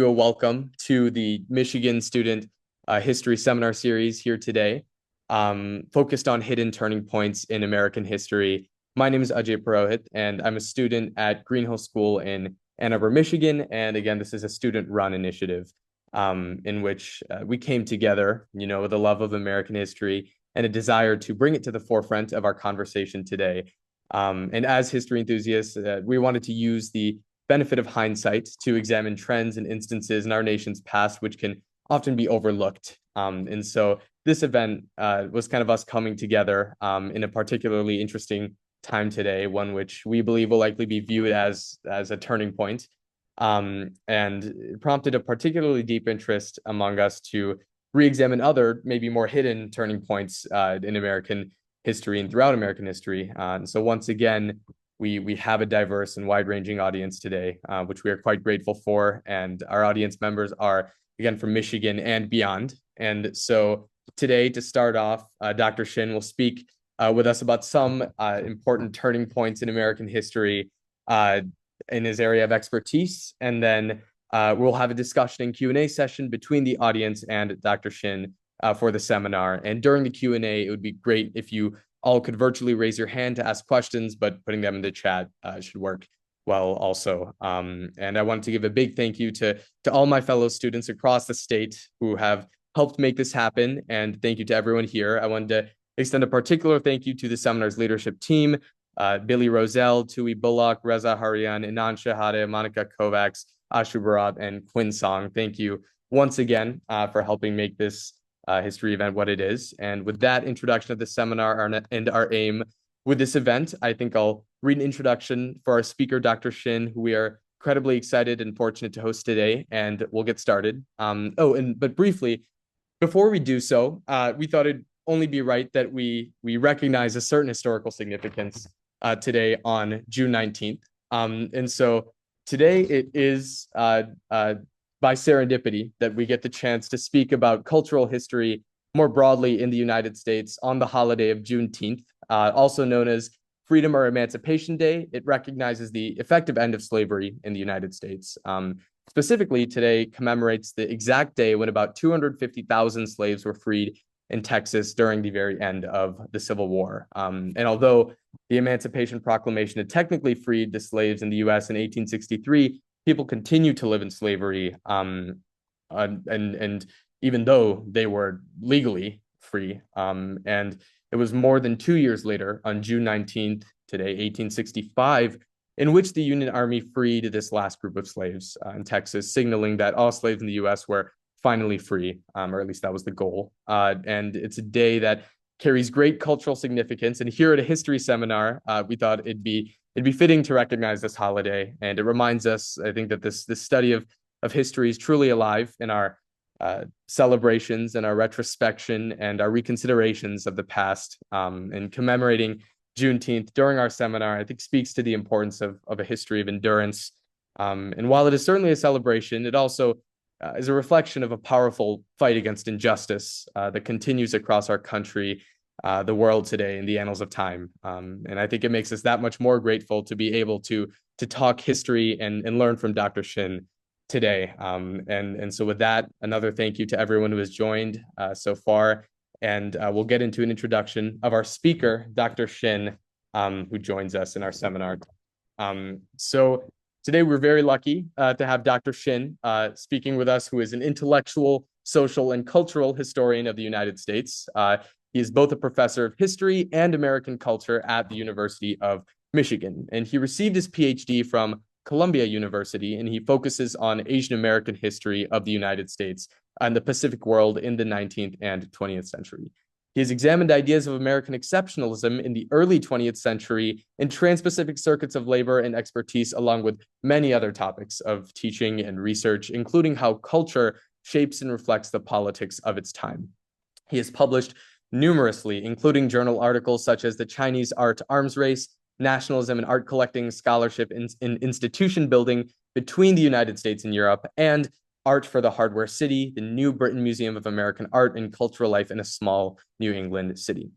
do a welcome to the Michigan Student History Seminar Series here today, focused on hidden turning points in American history. My name is Ajay Purohit, and I'm a student at Greenhill School in Ann Arbor, Michigan. And again, this is a student-run initiative in which we came together, with a love of American history and a desire to bring it to the forefront of our conversation today. And as history enthusiasts, we wanted to use the benefit of hindsight to examine trends and instances in our nation's past, which can often be overlooked. And so this event was kind of us coming together in a particularly interesting time today, one which we believe will likely be viewed as a turning point. And it prompted a particularly deep interest among us to re-examine other, maybe more hidden turning points in American history and throughout American history. And so once again, we have a diverse and wide-ranging audience today, which we are quite grateful for. And our audience members are, again, from Michigan and beyond. And so today, to start off, Dr. Shin will speak with us about some important turning points in American history in his area of expertise. And then we'll have a discussion and Q&A session between the audience and Dr. Shin for the seminar. And during the Q&A, it would be great if you all could virtually raise your hand to ask questions, but putting them in the chat should work well also. And I wanted to give a big thank you to all my fellow students across the state who have helped make this happen. And thank you to everyone here. I wanted to extend a particular thank you to the seminar's leadership team, Billy Roselle, Tui Bullock, Reza Harian, Inan Shahade, Monica Kovacs, Ashu Bharat, and Quinn Song. Thank you once again for helping make this history event what it is. And with that introduction of the seminar and our aim with this event, I think I'll read an introduction for our speaker, Dr. Shin, who we are incredibly excited and fortunate to host today, and we'll get started. But briefly, before we do so, we thought it'd only be right that we recognize a certain historical significance today on June 19th. And so today it is by serendipity that we get the chance to speak about cultural history more broadly in the United States on the holiday of Juneteenth, also known as Freedom or Emancipation Day. It recognizes the effective end of slavery in the United States. Specifically, today commemorates the exact day when about 250,000 slaves were freed in Texas during the very end of the Civil War. And although the Emancipation Proclamation had technically freed the slaves in the U.S. in 1863, people continue to live in slavery, and even though they were legally free. And it was more than 2 years later, on June 19th, today, 1865, in which the Union Army freed this last group of slaves in Texas, signaling that all slaves in the U.S. were finally free, or at least that was the goal. And it's a day that carries great cultural significance. And here at a history seminar, we thought it'd be fitting to recognize this holiday. And it reminds us, I think, that this study of history is truly alive in our celebrations and our retrospection and our reconsiderations of the past. And commemorating Juneteenth during our seminar, I think, speaks to the importance of a history of endurance. And while it is certainly a celebration, it also is a reflection of a powerful fight against injustice that continues across our country, the world today, in the annals of time. And I think it makes us that much more grateful to be able to talk history and learn from Dr. Shin today. And so with that, another thank you to everyone who has joined so far. And we'll get into an introduction of our speaker, Dr. Shin, who joins us in our seminar. So today, we're very lucky to have Dr. Shin speaking with us, who is an intellectual, social, and cultural historian of the United States. He is both a professor of history and American culture at the University of Michigan, and he received his PhD from Columbia University, and he focuses on Asian American history of the United States and the Pacific world in the 19th and 20th century. He has examined ideas of American exceptionalism in the early 20th century in trans-Pacific circuits of labor and expertise, along with many other topics of teaching and research, including how culture shapes and reflects the politics of its time. He has published numerously, including journal articles such as The Chinese Art Arms Race, Nationalism and Art Collecting, Scholarship in Institution Building Between the United States and Europe, and Art for the Hardware City, the New Britain Museum of American Art and Cultural Life in a Small New England City.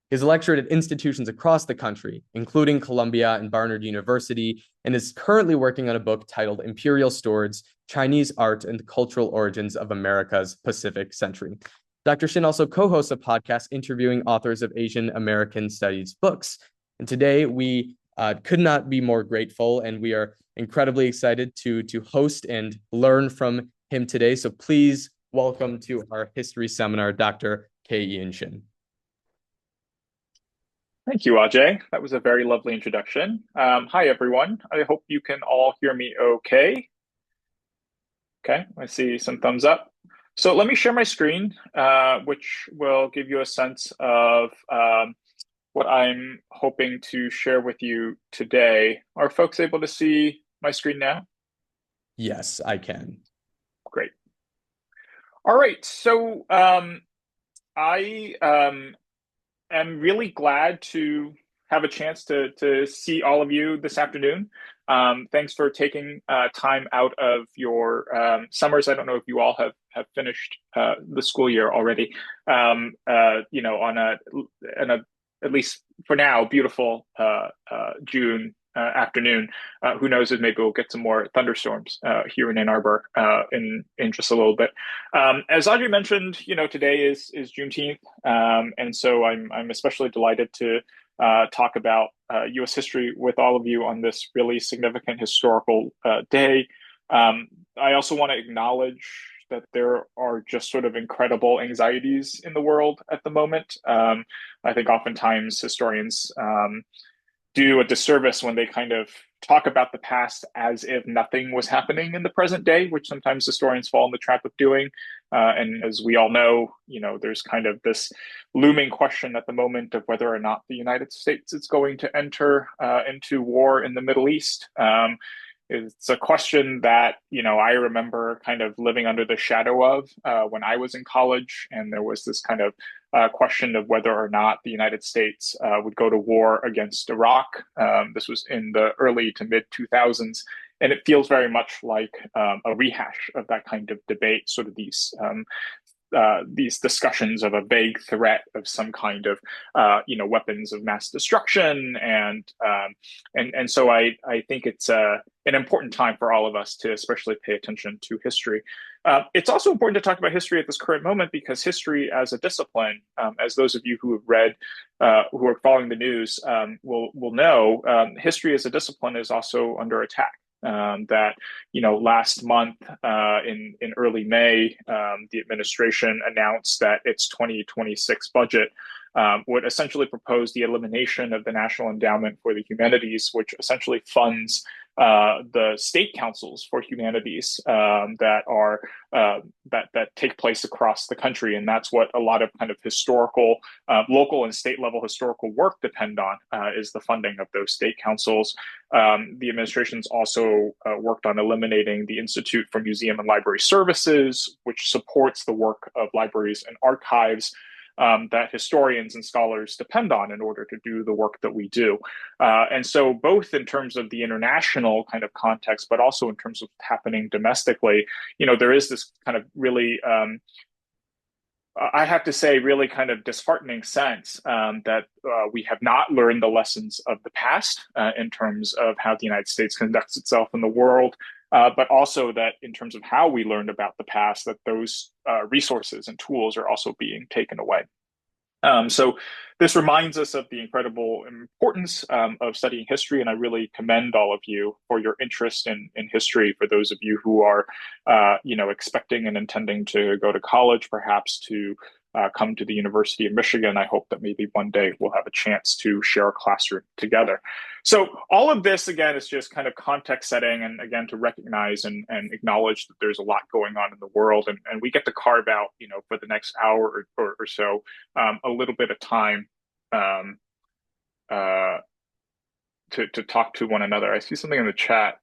He has lectured at institutions across the country, including Columbia and Barnard University, and is currently working on a book titled Imperial Stewards, Chinese Art and Cultural Origins of America's Pacific Century. Dr. Shin also co-hosts a podcast interviewing authors of Asian American Studies books. And today we could not be more grateful, and we are incredibly excited to host and learn from him today. So please welcome to our history seminar, Dr. K. Ian Shin. Thank you, Ajay. That was a very lovely introduction. Hi, everyone. I hope you can all hear me okay. Okay, I see some thumbs up. So let me share my screen, which will give you a sense of what I'm hoping to share with you today. Are folks able to see my screen now? Yes, I can. Great. All right, so I am really glad to have a chance to see all of you this afternoon. Thanks for taking time out of your summers. I don't know if you all have finished the school year already. On a at least for now beautiful June afternoon. Who knows if maybe we'll get some more thunderstorms here in Ann Arbor in just a little bit. As Audrey mentioned, today is Juneteenth, and so I'm especially delighted to talk about U.S. history with all of you on this really significant historical day. I also want to acknowledge that there are just sort of incredible anxieties in the world at the moment. I think oftentimes historians do a disservice when they kind of talk about the past as if nothing was happening in the present day, which sometimes historians fall in the trap of doing. And as we all know, there's kind of this looming question at the moment of whether or not the United States is going to enter into war in the Middle East. It's a question that, I remember kind of living under the shadow of when I was in college. And there was this kind of question of whether or not the United States would go to war against Iraq. This was in the early to mid 2000s. And it feels very much like a rehash of that kind of debate, sort of these discussions of a vague threat of some kind of weapons of mass destruction, and so I think it's an important time for all of us to especially pay attention to history. It's also important to talk about history at this current moment because history as a discipline, as those of you who have read, who are following the news, will know, history as a discipline is also under attack. Last month in early May, the administration announced that its 2026 budget would essentially propose the elimination of the National Endowment for the Humanities, which essentially funds the state councils for humanities that take place across the country, and that's what a lot of kind of historical, local and state level historical work depend on, is the funding of those state councils. The administration's also worked on eliminating the Institute for Museum and Library Services, which supports the work of libraries and archives that historians and scholars depend on in order to do the work that we do. And so both in terms of the international kind of context, but also in terms of happening domestically, there is this kind of really, I have to say, really kind of disheartening sense that we have not learned the lessons of the past in terms of how the United States conducts itself in the world, but also that in terms of how we learned about the past, that those resources and tools are also being taken away. So this reminds us of the incredible importance of studying history, and I really commend all of you for your interest in history. For those of you who are, expecting and intending to go to college, perhaps to come to the University of Michigan, I hope that maybe one day we'll have a chance to share a classroom together. So all of this, again, is just kind of context setting, and again, to recognize and acknowledge that there's a lot going on in the world, and we get to carve out, for the next hour or so, a little bit of time to talk to one another. I see something in the chat.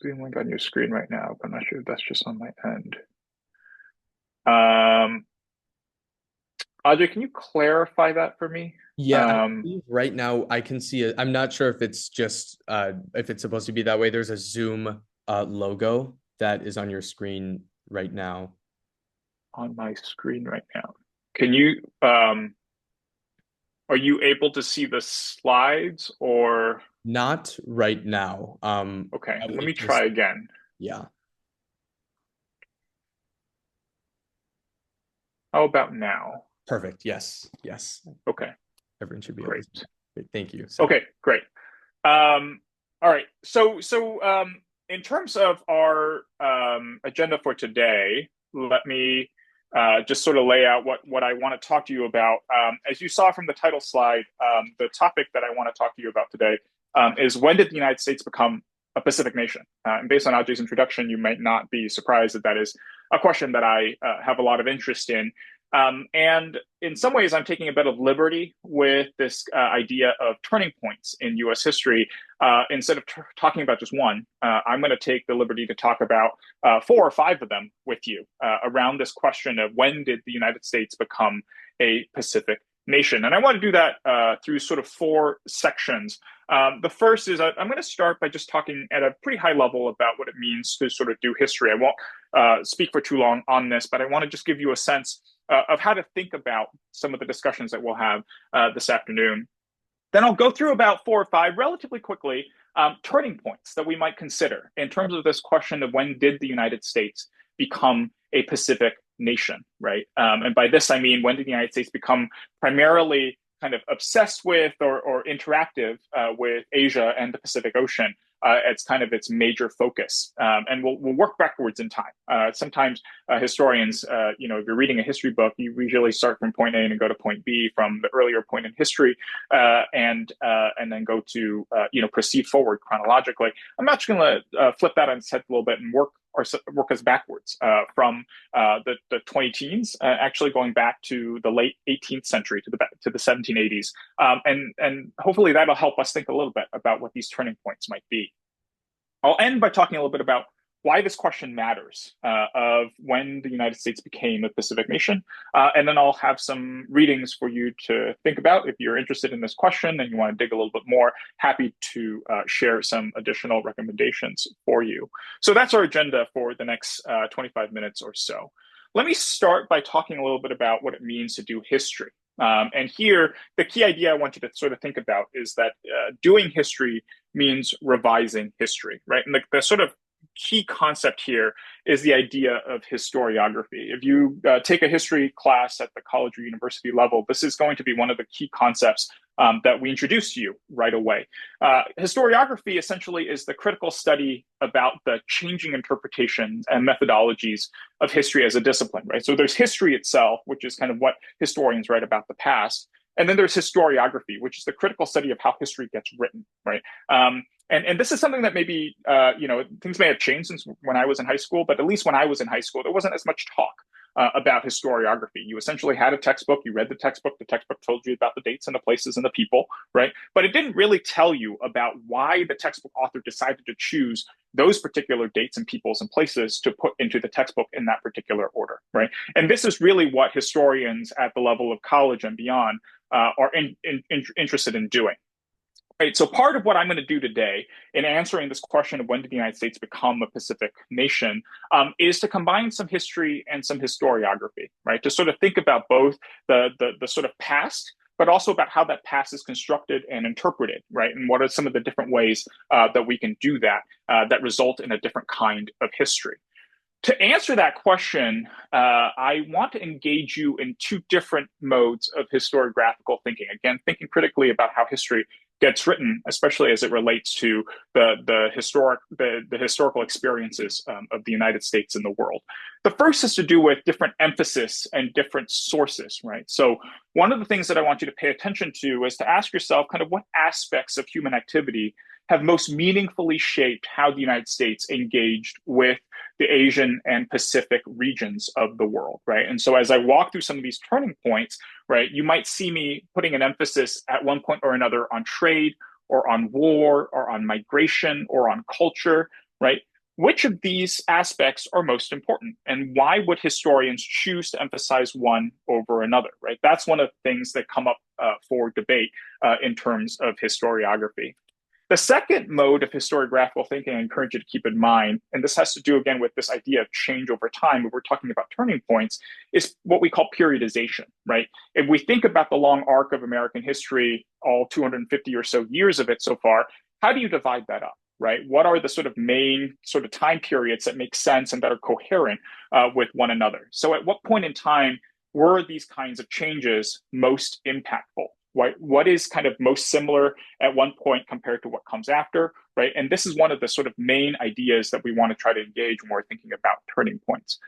Seeing link on your screen right now, but I'm not sure if that's just on my end. Audrey, can you clarify that for me? Yeah, right now I can see it. I'm not sure if it's just if it's supposed to be that way. There's a Zoom logo that is on your screen right now. On my screen right now. Can you are you able to see the slides, or Not right now. Okay, I would let me need to, try again. yeah, How about now? perfect. Yes, yes. Okay, Everyone should be able to see great. that. Great. Thank you. Sorry. Okay, great. All right. So, in terms of our agenda for today, let me just sort of lay out what I want to talk to you about. As you saw from the title slide, the topic that I want to talk to you about today is when did the United States become a Pacific nation? And based on Ajay's introduction, you might not be surprised that that is a question that I have a lot of interest in. And in some ways, I'm taking a bit of liberty with this idea of turning points in US history. Instead of talking about just one, I'm going to take the liberty to talk about four or five of them with you around this question of when did the United States become a Pacific nation. And I want to do that through sort of four sections. The first is I'm going to start by just talking at a pretty high level about what it means to sort of do history. I won't speak for too long on this, but I want to just give you a sense of how to think about some of the discussions that we'll have this afternoon. Then I'll go through about four or five relatively quickly turning points that we might consider in terms of this question of when did the United States become a Pacific nation, right? And by this, I mean, when did the United States become primarily kind of obsessed with or interactive with Asia and the Pacific Ocean? It's kind of its major focus. And we'll work backwards in time. Sometimes historians, if you're reading a history book, you usually start from point A and go to point B from the earlier point in history, and then go to proceed forward chronologically. I'm actually going to flip that on its head a little bit and work us backwards from the 20 teens, actually going back to the late 18th century to the 1780s, and hopefully that'll help us think a little bit about what these turning points might be. I'll end by talking a little bit about why this question matters of when the United States became a Pacific nation. And then I'll have some readings for you to think about. If you're interested in this question and you want to dig a little bit more, happy to share some additional recommendations for you. So that's our agenda for the next 25 minutes or so. Let me start by talking a little bit about what it means to do history. And here, the key idea I want you to sort of think about is that doing history means revising history, right? And the sort of key concept here is the idea of historiography. If you take a history class at the college or university level, this is going to be one of the key concepts that we introduce to you right away. Historiography essentially is the critical study about the changing interpretations and methodologies of history as a discipline, right? So there's history itself, which is kind of what historians write about the past. And then there's historiography, which is the critical study of how history gets written, right? And this is something that maybe, things may have changed since when I was in high school, but at least when I was in high school, there wasn't as much talk about historiography. You essentially had a textbook, you read the textbook told you about the dates and the places and the people, right? But it didn't really tell you about why the textbook author decided to choose those particular dates and peoples and places to put into the textbook in that particular order, right? And this is really what historians at the level of college and beyond are interested in doing. Right, so part of what I'm going to do today in answering this question of when did the United States become a Pacific nation is to combine some history and some historiography, right? To sort of think about both the sort of past, but also about how that past is constructed and interpreted, right? And what are some of the different ways that we can do that that result in a different kind of history. To answer that question, I want to engage you in two different modes of historiographical thinking. Again, thinking critically about how history gets written, especially as it relates to the historical experiences of the United States and the world. The first has to do with different emphasis and different sources, right? So one of the things that I want you to pay attention to is to ask yourself kind of what aspects of human activity have most meaningfully shaped how the United States engaged with the Asian and Pacific regions of the world, right? And so as I walk through some of these turning points, right, you might see me putting an emphasis at one point or another on trade or on war or on migration or on culture, right? Which of these aspects are most important, and why would historians choose to emphasize one over another, right? That's one of the things that come up for debate in terms of historiography. The second mode of historiographical thinking I encourage you to keep in mind, and this has to do again with this idea of change over time, when we're talking about turning points, is what we call periodization, right? If we think about the long arc of American history, all 250 or so years of it so far, how do you divide that up, right? What are the sort of main sort of time periods that make sense and that are coherent with one another? So at what point in time were these kinds of changes most impactful? Right? What is kind of most similar at one point compared to what comes after, right? And this is one of the sort of main ideas that we want to try to engage when we're thinking about turning points.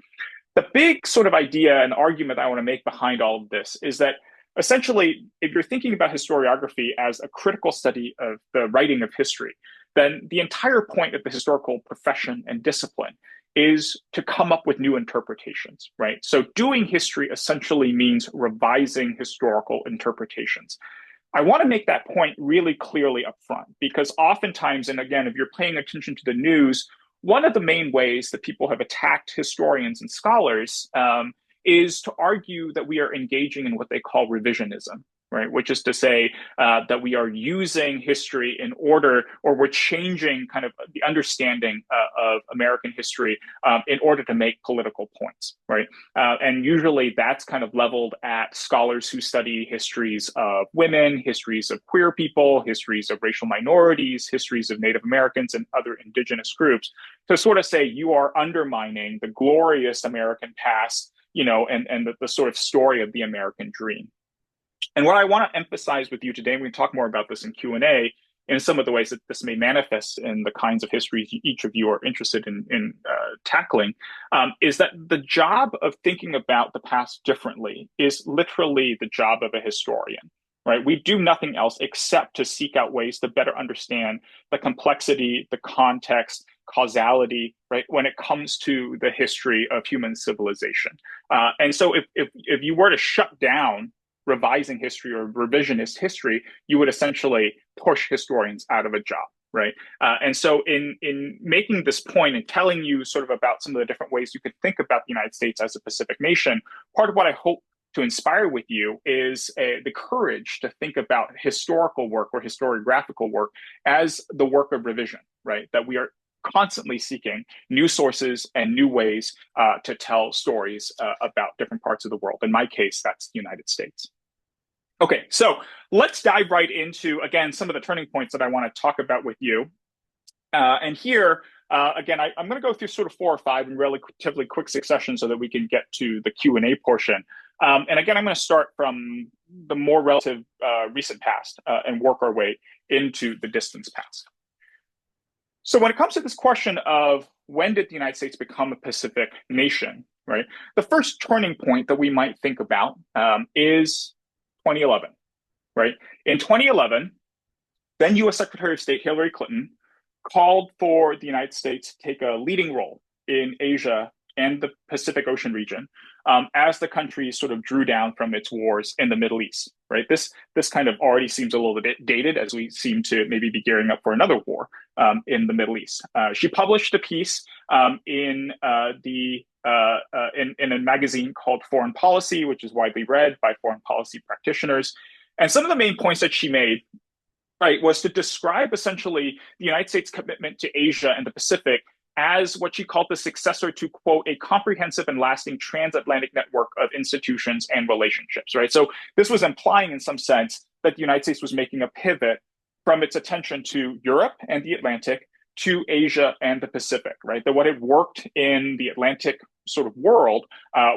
The big sort of idea and argument I want to make behind all of this is that essentially, if you're thinking about historiography as a critical study of the writing of history, then the entire point of the historical profession and discipline is to come up with new interpretations, right? So doing history essentially means revising historical interpretations. I want to make that point really clearly up front because oftentimes, and again, if you're paying attention to the news, one of the main ways that people have attacked historians and scholars is to argue that we are engaging in what they call revisionism, right? Which is to say that we are using history in order, or we're changing kind of the understanding of American history in order to make political points, right? And usually that's kind of leveled at scholars who study histories of women, histories of queer people, histories of racial minorities, histories of Native Americans and other indigenous groups, to sort of say you are undermining the glorious American past, and the sort of story of the American dream. And what I want to emphasize with you today, and we can talk more about this in Q&A, in some of the ways that this may manifest in the kinds of histories each of you are interested in tackling, is that the job of thinking about the past differently is literally the job of a historian. Right? We do nothing else except to seek out ways to better understand the complexity, the context, causality, right, when it comes to the history of human civilization. And so if you were to shut down revising history or revisionist history, you would essentially push historians out of a job, right? And so in making this point and telling you sort of about some of the different ways you could think about the United States as a Pacific nation, part of what I hope to inspire with you is the courage to think about historical work or historiographical work as the work of revision, right? That we are constantly seeking new sources and new ways to tell stories about different parts of the world. In my case, that's the United States. Okay, so let's dive right into, again, some of the turning points that I want to talk about with you. And here, again, I'm going to go through sort of 4 or 5 in relatively quick succession so that we can get to the Q&A portion. And again, I'm going to start from the more relative recent past and work our way into the distant past. So when it comes to this question of when did the United States become a Pacific nation, right? The first turning point that we might think about is 2011, right? In 2011, then U.S. Secretary of State Hillary Clinton called for the United States to take a leading role in Asia and the Pacific Ocean region as the country sort of drew down from its wars in the Middle East, right? This kind of already seems a little bit dated as we seem to maybe be gearing up for another war in the Middle East. She published a piece in a magazine called Foreign Policy, which is widely read by foreign policy practitioners. And some of the main points that she made, right, was to describe essentially the United States' commitment to Asia and the Pacific as what she called the successor to, quote, a comprehensive and lasting transatlantic network of institutions and relationships, right? So this was implying in some sense that the United States was making a pivot from its attention to Europe and the Atlantic to Asia and the Pacific, right? That what had worked in the Atlantic sort of world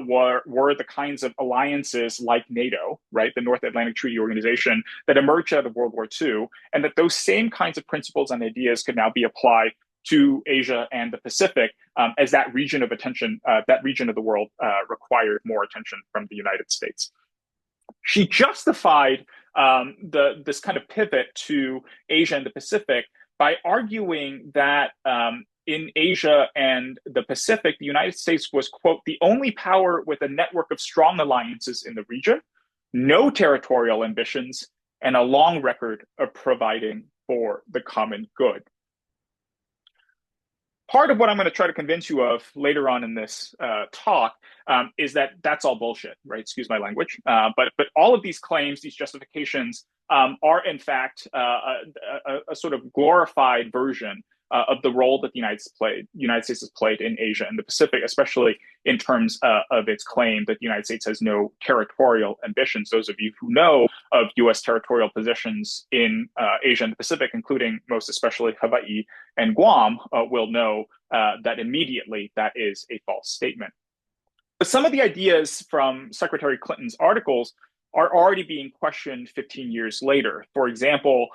were the kinds of alliances like NATO, right? The North Atlantic Treaty Organization that emerged out of World War II, and that those same kinds of principles and ideas could now be applied to Asia and the Pacific as that region of attention, that region of the world required more attention from the United States. She justified this kind of pivot to Asia and the Pacific by arguing that in Asia and the Pacific, the United States was, quote, the only power with a network of strong alliances in the region, no territorial ambitions, and a long record of providing for the common good. Part of what I'm going to try to convince you of later on in this talk is that that's all bullshit, right? Excuse my language. But all of these claims, these justifications, are in fact a sort of glorified version of the role that the United States has played in Asia and the Pacific, especially in terms of its claim that the United States has no territorial ambitions. Those of you who know of U.S. territorial positions in Asia and the Pacific, including most especially Hawaii and Guam, will know that immediately that is a false statement. But some of the ideas from Secretary Clinton's articles are already being questioned 15 years later. For example,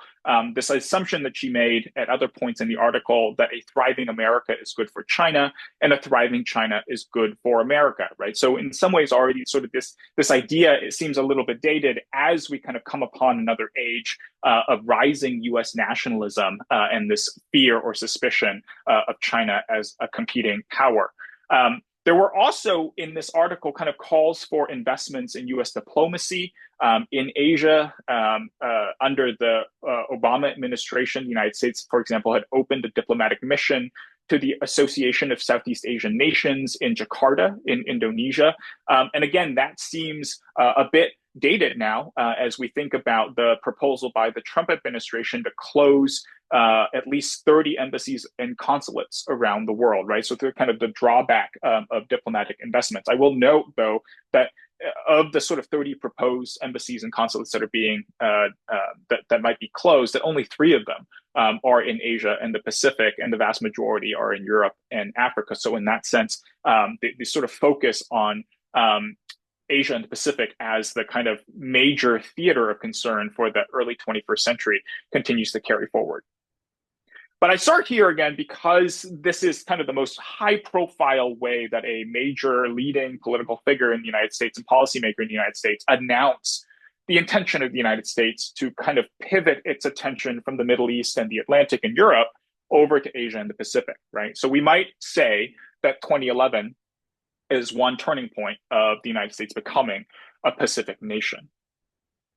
this assumption that she made at other points in the article that a thriving America is good for China and a thriving China is good for America, right? So in some ways already sort of this idea, it seems a little bit dated as we kind of come upon another age of rising US nationalism and this fear or suspicion of China as a competing power. There were also in this article kind of calls for investments in US diplomacy in Asia. Under the Obama administration, the United States, for example, had opened a diplomatic mission to the Association of Southeast Asian Nations in Jakarta, in Indonesia. And again, that seems a bit dated now as we think about the proposal by the Trump administration to close at least 30 embassies and consulates around the world, right? So they're kind of the drawback of diplomatic investments. I will note, though, that of the sort of 30 proposed embassies and consulates that are being that might be closed, that only 3 of them are in Asia and the Pacific, and the vast majority are in Europe and Africa. So in that sense, the sort of focus on Asia and the Pacific as the kind of major theater of concern for the early 21st century continues to carry forward. But I start here again because this is kind of the most high-profile way that a major leading political figure in the United States and policymaker in the United States announced the intention of the United States to kind of pivot its attention from the Middle East and the Atlantic and Europe over to Asia and the Pacific, right? So we might say that 2011 is one turning point of the United States becoming a Pacific nation.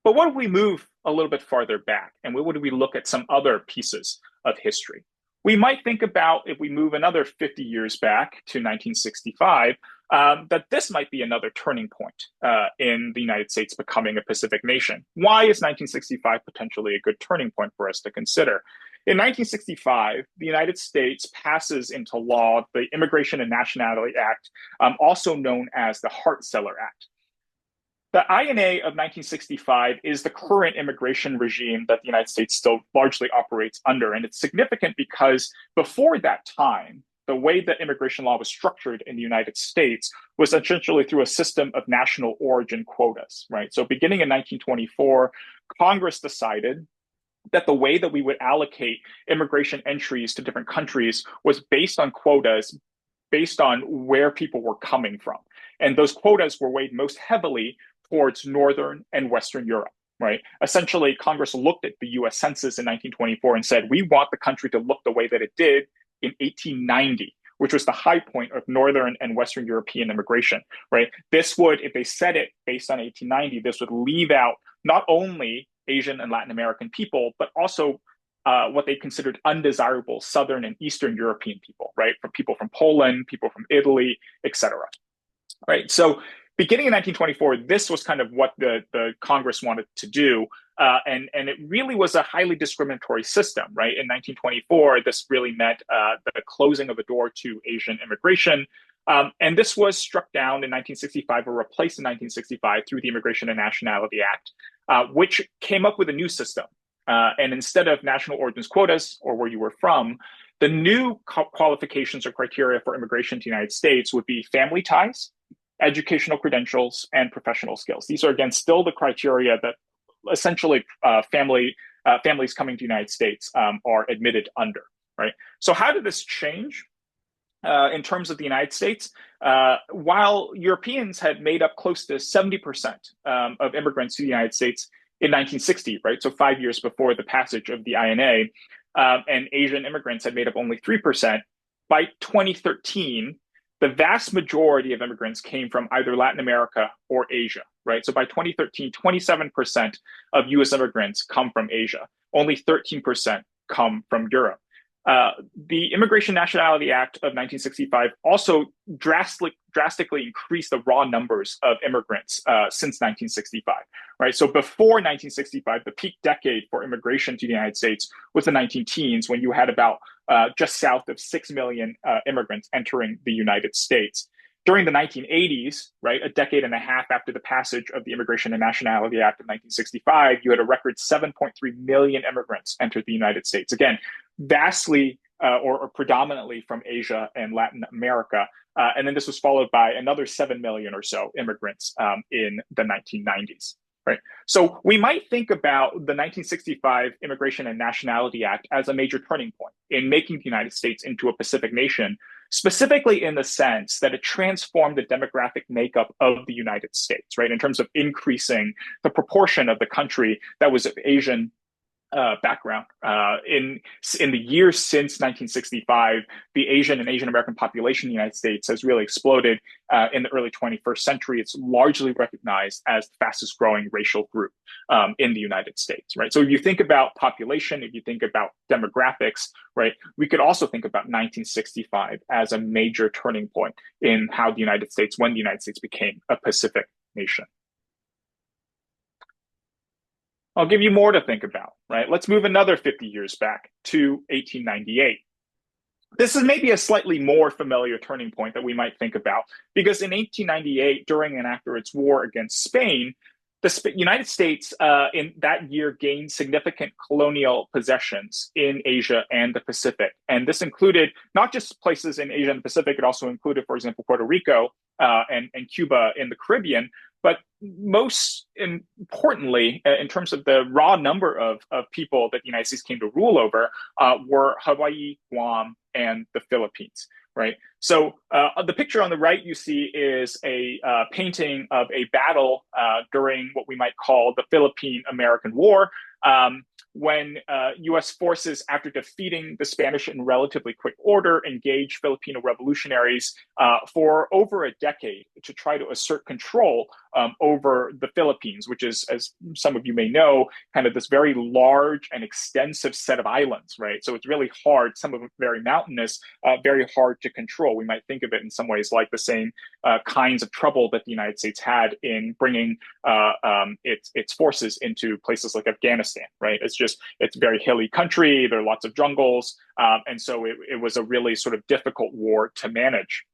But what if we move a little bit farther back and what would we look at some other pieces of history? We might think about, if we move another 50 years back to 1965, that this might be another turning point in the United States becoming a Pacific nation. Why is 1965 potentially a good turning point for us to consider? In 1965, the United States passes into law the Immigration and Nationality Act, also known as the Hart-Celler Act. The INA of 1965 is the current immigration regime that the United States still largely operates under. And it's significant because before that time, the way that immigration law was structured in the United States was essentially through a system of national origin quotas, right? So beginning in 1924, Congress decided that the way that we would allocate immigration entries to different countries was based on quotas, based on where people were coming from. And those quotas were weighed most heavily towards Northern and Western Europe, right? Essentially, Congress looked at the US Census in 1924 and said, we want the country to look the way that it did in 1890, which was the high point of Northern and Western European immigration, right? This would, if they set it based on 1890, this would leave out not only Asian and Latin American people, but also what they considered undesirable Southern and Eastern European people, right? From people from Poland, people from Italy, et cetera, right? So beginning in 1924, this was kind of what the Congress wanted to do. And it really was a highly discriminatory system, right? In 1924, this really meant the closing of the door to Asian immigration. And this was struck down in 1965 or replaced in 1965 through the Immigration and Nationality Act, which came up with a new system. And instead of national origins quotas or where you were from, the new qualifications or criteria for immigration to the United States would be family ties, educational credentials, and professional skills. These are, again, still the criteria that essentially families coming to the United States are admitted under, right? So how did this change in terms of the United States? While Europeans had made up close to 70% of immigrants to the United States in 1960, right? So 5 years before the passage of the INA, and Asian immigrants had made up only 3%, by 2013, the vast majority of immigrants came from either Latin America or Asia, right? So by 2013, 27% of US immigrants come from Asia. Only 13% come from Europe. The Immigration Nationality Act of 1965 also drastically increased the raw numbers of immigrants since 1965, right? So before 1965, the peak decade for immigration to the United States was the 19 teens, when you had about just south of 6 million immigrants entering the United States. During the 1980s, right, a decade and a half after the passage of the Immigration and Nationality Act of 1965, you had a record 7.3 million immigrants entered the United States. Again, vastly or predominantly from Asia and Latin America. And then this was followed by another 7 million or so immigrants in the 1990s. Right. So we might think about the 1965 Immigration and Nationality Act as a major turning point in making the United States into a Pacific nation, specifically in the sense that it transformed the demographic makeup of the United States, right, in terms of increasing the proportion of the country that was of Asian background. In the years since 1965, the Asian and Asian American population in the United States has really exploded. In the early 21st century, it's largely recognized as the fastest growing racial group in the United States, right? So if you think about population, if you think about demographics, right, we could also think about 1965 as a major turning point in how the United States, when the United States became a Pacific nation. I'll give you more to think about, right? Let's move another 50 years back to 1898. This is maybe a slightly more familiar turning point that we might think about, because in 1898, during and after its war against Spain, the United States in that year gained significant colonial possessions in Asia and the Pacific. And this included not just places in Asia and the Pacific, it also included, for example, Puerto Rico and Cuba in the Caribbean. But most importantly, in terms of the raw number of people that the United States came to rule over, were Hawaii, Guam, and the Philippines, right? So the picture on the right you see is a painting of a battle during what we might call the Philippine-American War, when U.S. forces, after defeating the Spanish in relatively quick order, engaged Filipino revolutionaries for over a decade to try to assert control over the Philippines, which is, as some of you may know, kind of this very large and extensive set of islands, right? So it's really hard, some of them very mountainous, very hard to control. We might think of it in some ways like the same kinds of trouble that the United States had in bringing its forces into places like Afghanistan, right? It's a very hilly country. There are lots of jungles. And so it was a really sort of difficult war to manage.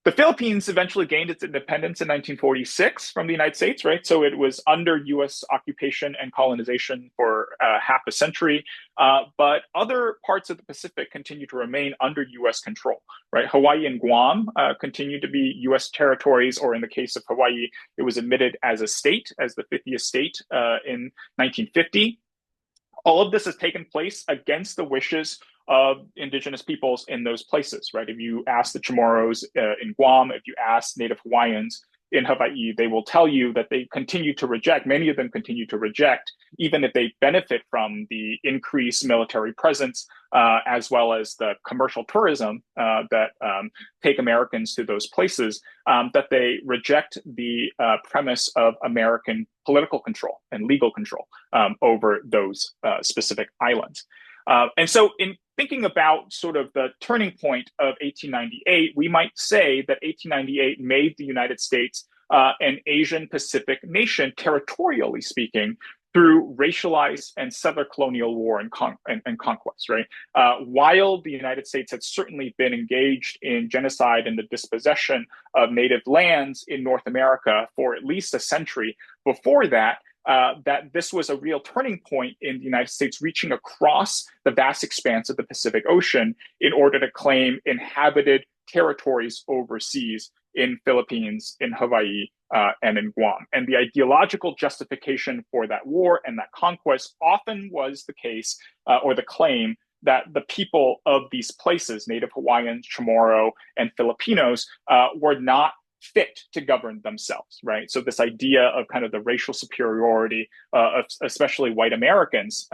The Philippines eventually gained its independence in 1946 from the United States, right? So it was under U.S. occupation and colonization for half a century. But other parts of the Pacific continue to remain under U.S. control, right? Hawaii and Guam continue to be U.S. territories, or in the case of Hawaii, it was admitted as a state, as the 50th state in 1950. All of this has taken place against the wishes of indigenous peoples in those places, right? If you ask the Chamorros in Guam, if you ask Native Hawaiians in Hawaii, they will tell you that they continue to reject, many of them continue to reject, even if they benefit from the increased military presence, as well as the commercial tourism that take Americans to those places, that they reject the premise of American political control and legal control over those specific islands. And so in thinking about sort of the turning point of 1898, we might say that 1898 made the United States an Asian Pacific nation, territorially speaking, through racialized and settler colonial war and conquest, right? While the United States had certainly been engaged in genocide and the dispossession of native lands in North America for at least a century before that, that this was a real turning point in the United States reaching across the vast expanse of the Pacific Ocean in order to claim inhabited territories overseas in Philippines, in Hawaii, and in Guam. And the ideological justification for that war and that conquest often was the case, or the claim, that the people of these places, Native Hawaiians, Chamorro, and Filipinos, were not fit to govern themselves, right? So this idea of kind of the racial superiority of especially white Americans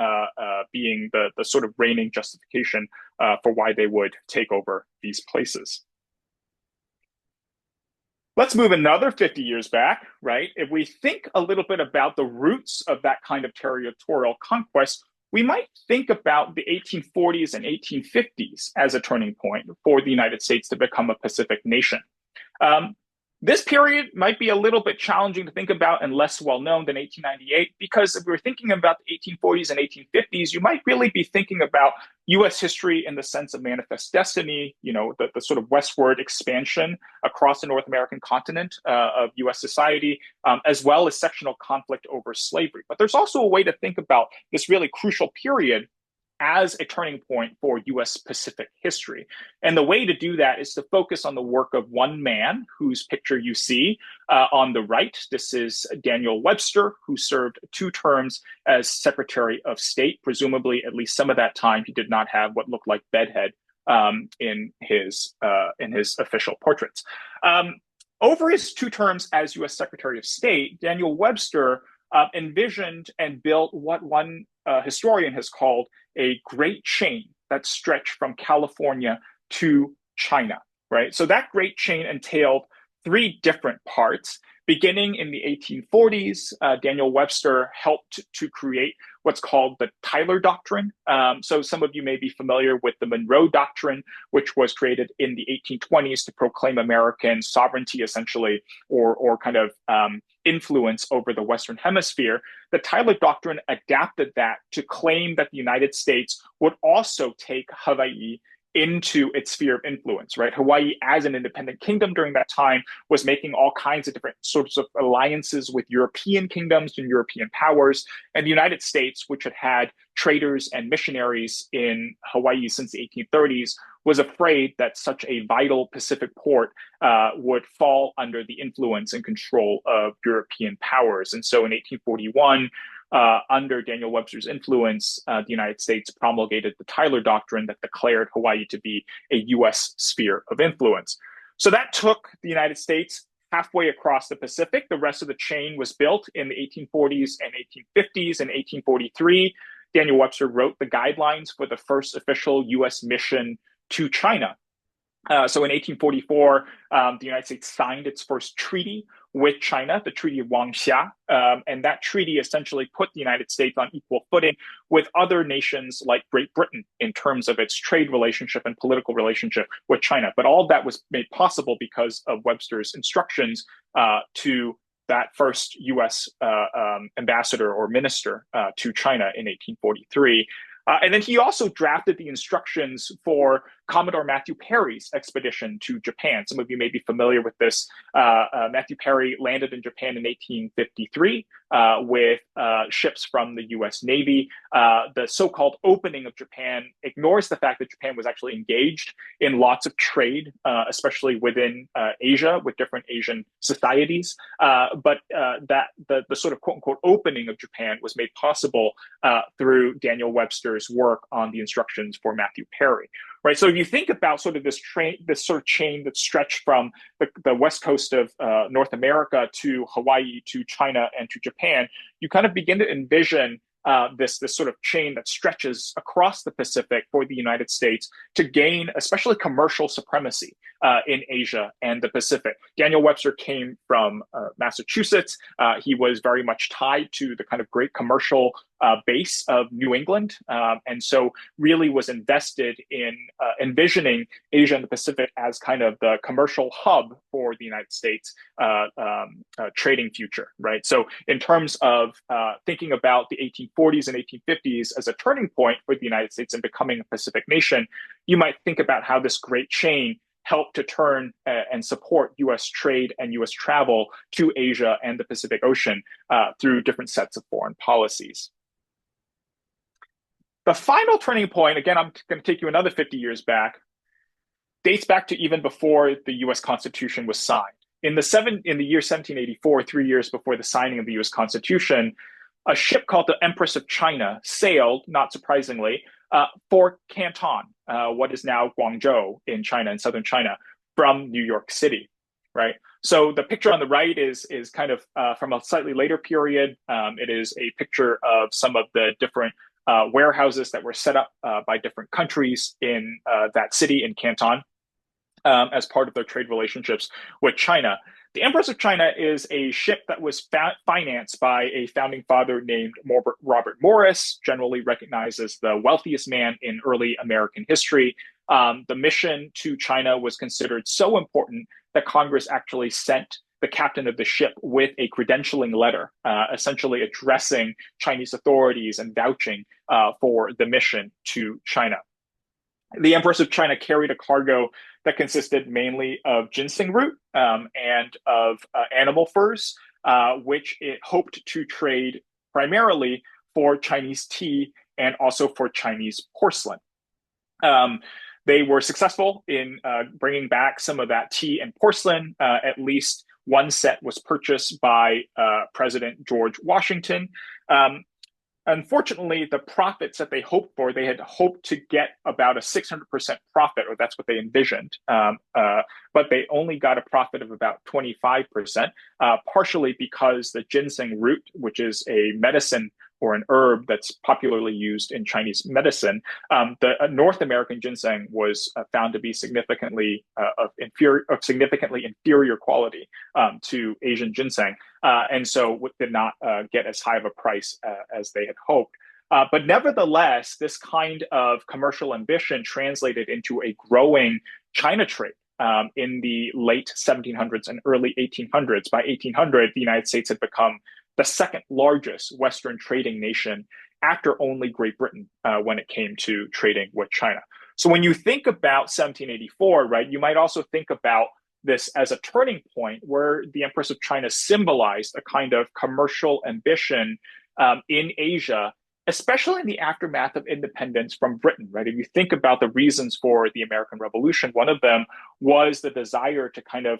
being the sort of reigning justification for why they would take over these places. Let's move another 50 years back, right? If we think a little bit about the roots of that kind of territorial conquest, we might think about the 1840s and 1850s as a turning point for the United States to become a Pacific nation. Um, this period might be a little bit challenging to think about and less well known than 1898 because if we're thinking about the 1840s and 1850s, you might really be thinking about US history in the sense of manifest destiny, the sort of westward expansion across the North American continent of US society, as well as sectional conflict over slavery. But there's also a way to think about this really crucial period as a turning point for US Pacific history. And the way to do that is to focus on the work of one man whose picture you see on the right. This is Daniel Webster, who served 2 terms as Secretary of State. Presumably, at least some of that time, he did not have what looked like bedhead in his official portraits. Over his 2 terms as U.S. Secretary of State, Daniel Webster envisioned and built what one historian has called a great chain that stretched from California to China, right? So that great chain entailed 3 different parts. Beginning in the 1840s, Daniel Webster helped to create what's called the Tyler Doctrine. So some of you may be familiar with the Monroe Doctrine, which was created in the 1820s to proclaim American sovereignty, essentially, or kind of influence over the Western Hemisphere. The Tyler Doctrine adapted that to claim that the United States would also take Hawaii into its sphere of influence, right? Hawaii, as an independent kingdom during that time, was making all kinds of different sorts of alliances with European kingdoms and European powers. And the United States, which had had traders and missionaries in Hawaii since the 1830s, was afraid that such a vital Pacific port would fall under the influence and control of European powers. And so in 1841, under Daniel Webster's influence, the United States promulgated the Tyler Doctrine that declared Hawaii to be a U.S. sphere of influence. So that took the United States halfway across the Pacific. The rest of the chain was built in the 1840s and 1850s. In 1843, Daniel Webster wrote the guidelines for the first official U.S. mission to China. So in 1844, the United States signed its first treaty with China, the Treaty of Wangxia. And that treaty essentially put the United States on equal footing with other nations like Great Britain in terms of its trade relationship and political relationship with China. But all of that was made possible because of Webster's instructions to that first U.S. Ambassador or minister to China in 1843. And then he also drafted the instructions for Commodore Matthew Perry's expedition to Japan. Some of you may be familiar with this. Matthew Perry landed in Japan in 1853 with ships from the U.S. Navy. The so-called opening of Japan ignores the fact that Japan was actually engaged in lots of trade, especially within Asia with different Asian societies. But the sort of quote-unquote opening of Japan was made possible through Daniel Webster's work on the instructions for Matthew Perry. Right. So if you think about sort of this sort of chain that stretched from the west coast of North America to Hawaii, to China, and to Japan, you kind of begin to envision this sort of chain that stretches across the Pacific for the United States to gain especially commercial supremacy in Asia and the Pacific. Daniel Webster came from Massachusetts. He was very much tied to the kind of great commercial base of New England, and so really was invested in envisioning Asia and the Pacific as kind of the commercial hub for the United States trading future, right? So in terms of thinking about the 1840s and 1850s as a turning point for the United States in becoming a Pacific nation, you might think about how this great chain helped to turn and support U.S. trade and U.S. travel to Asia and the Pacific Ocean through different sets of foreign policies. The final turning point, again, I'm going to take you another 50 years back, dates back to even before the U.S. Constitution was signed. In the year 1784, 3 years before the signing of the U.S. Constitution, a ship called the Empress of China sailed, not surprisingly, for Canton, what is now Guangzhou in China, in southern China, from New York City, right? So the picture on the right is kind of from a slightly later period. It is a picture of some of the different warehouses that were set up by different countries in that city in Canton. as part of their trade relationships with China. The Empress of China is a ship that was financed by a founding father named Robert Morris, generally recognized as the wealthiest man in early American history. The mission to China was considered so important that Congress actually sent the captain of the ship with a credentialing letter, essentially addressing Chinese authorities and vouching for the mission to China. The Empress of China carried a cargo that consisted mainly of ginseng root and of animal furs, which it hoped to trade primarily for Chinese tea and also for Chinese porcelain. They were successful in bringing back some of that tea and porcelain. At least one set was purchased by President George Washington. Unfortunately, the profits that they hoped for, they had hoped to get about a 600% profit, or that's what they envisioned. But they only got a profit of about 25%, partially because the ginseng root, which is a medicine or an herb that's popularly used in Chinese medicine, the North American ginseng was found to be significantly significantly inferior quality to Asian ginseng, and so did not get as high of a price as they had hoped. But nevertheless, this kind of commercial ambition translated into a growing China trade. In the late 1700s and early 1800s. By 1800, the United States had become the second largest Western trading nation after only Great Britain when it came to trading with China. So when you think about 1784, right, you might also think about this as a turning point where the Empress of China symbolized a kind of commercial ambition in Asia, especially in the aftermath of independence from Britain, right? If you think about the reasons for the American Revolution, one of them was the desire to kind of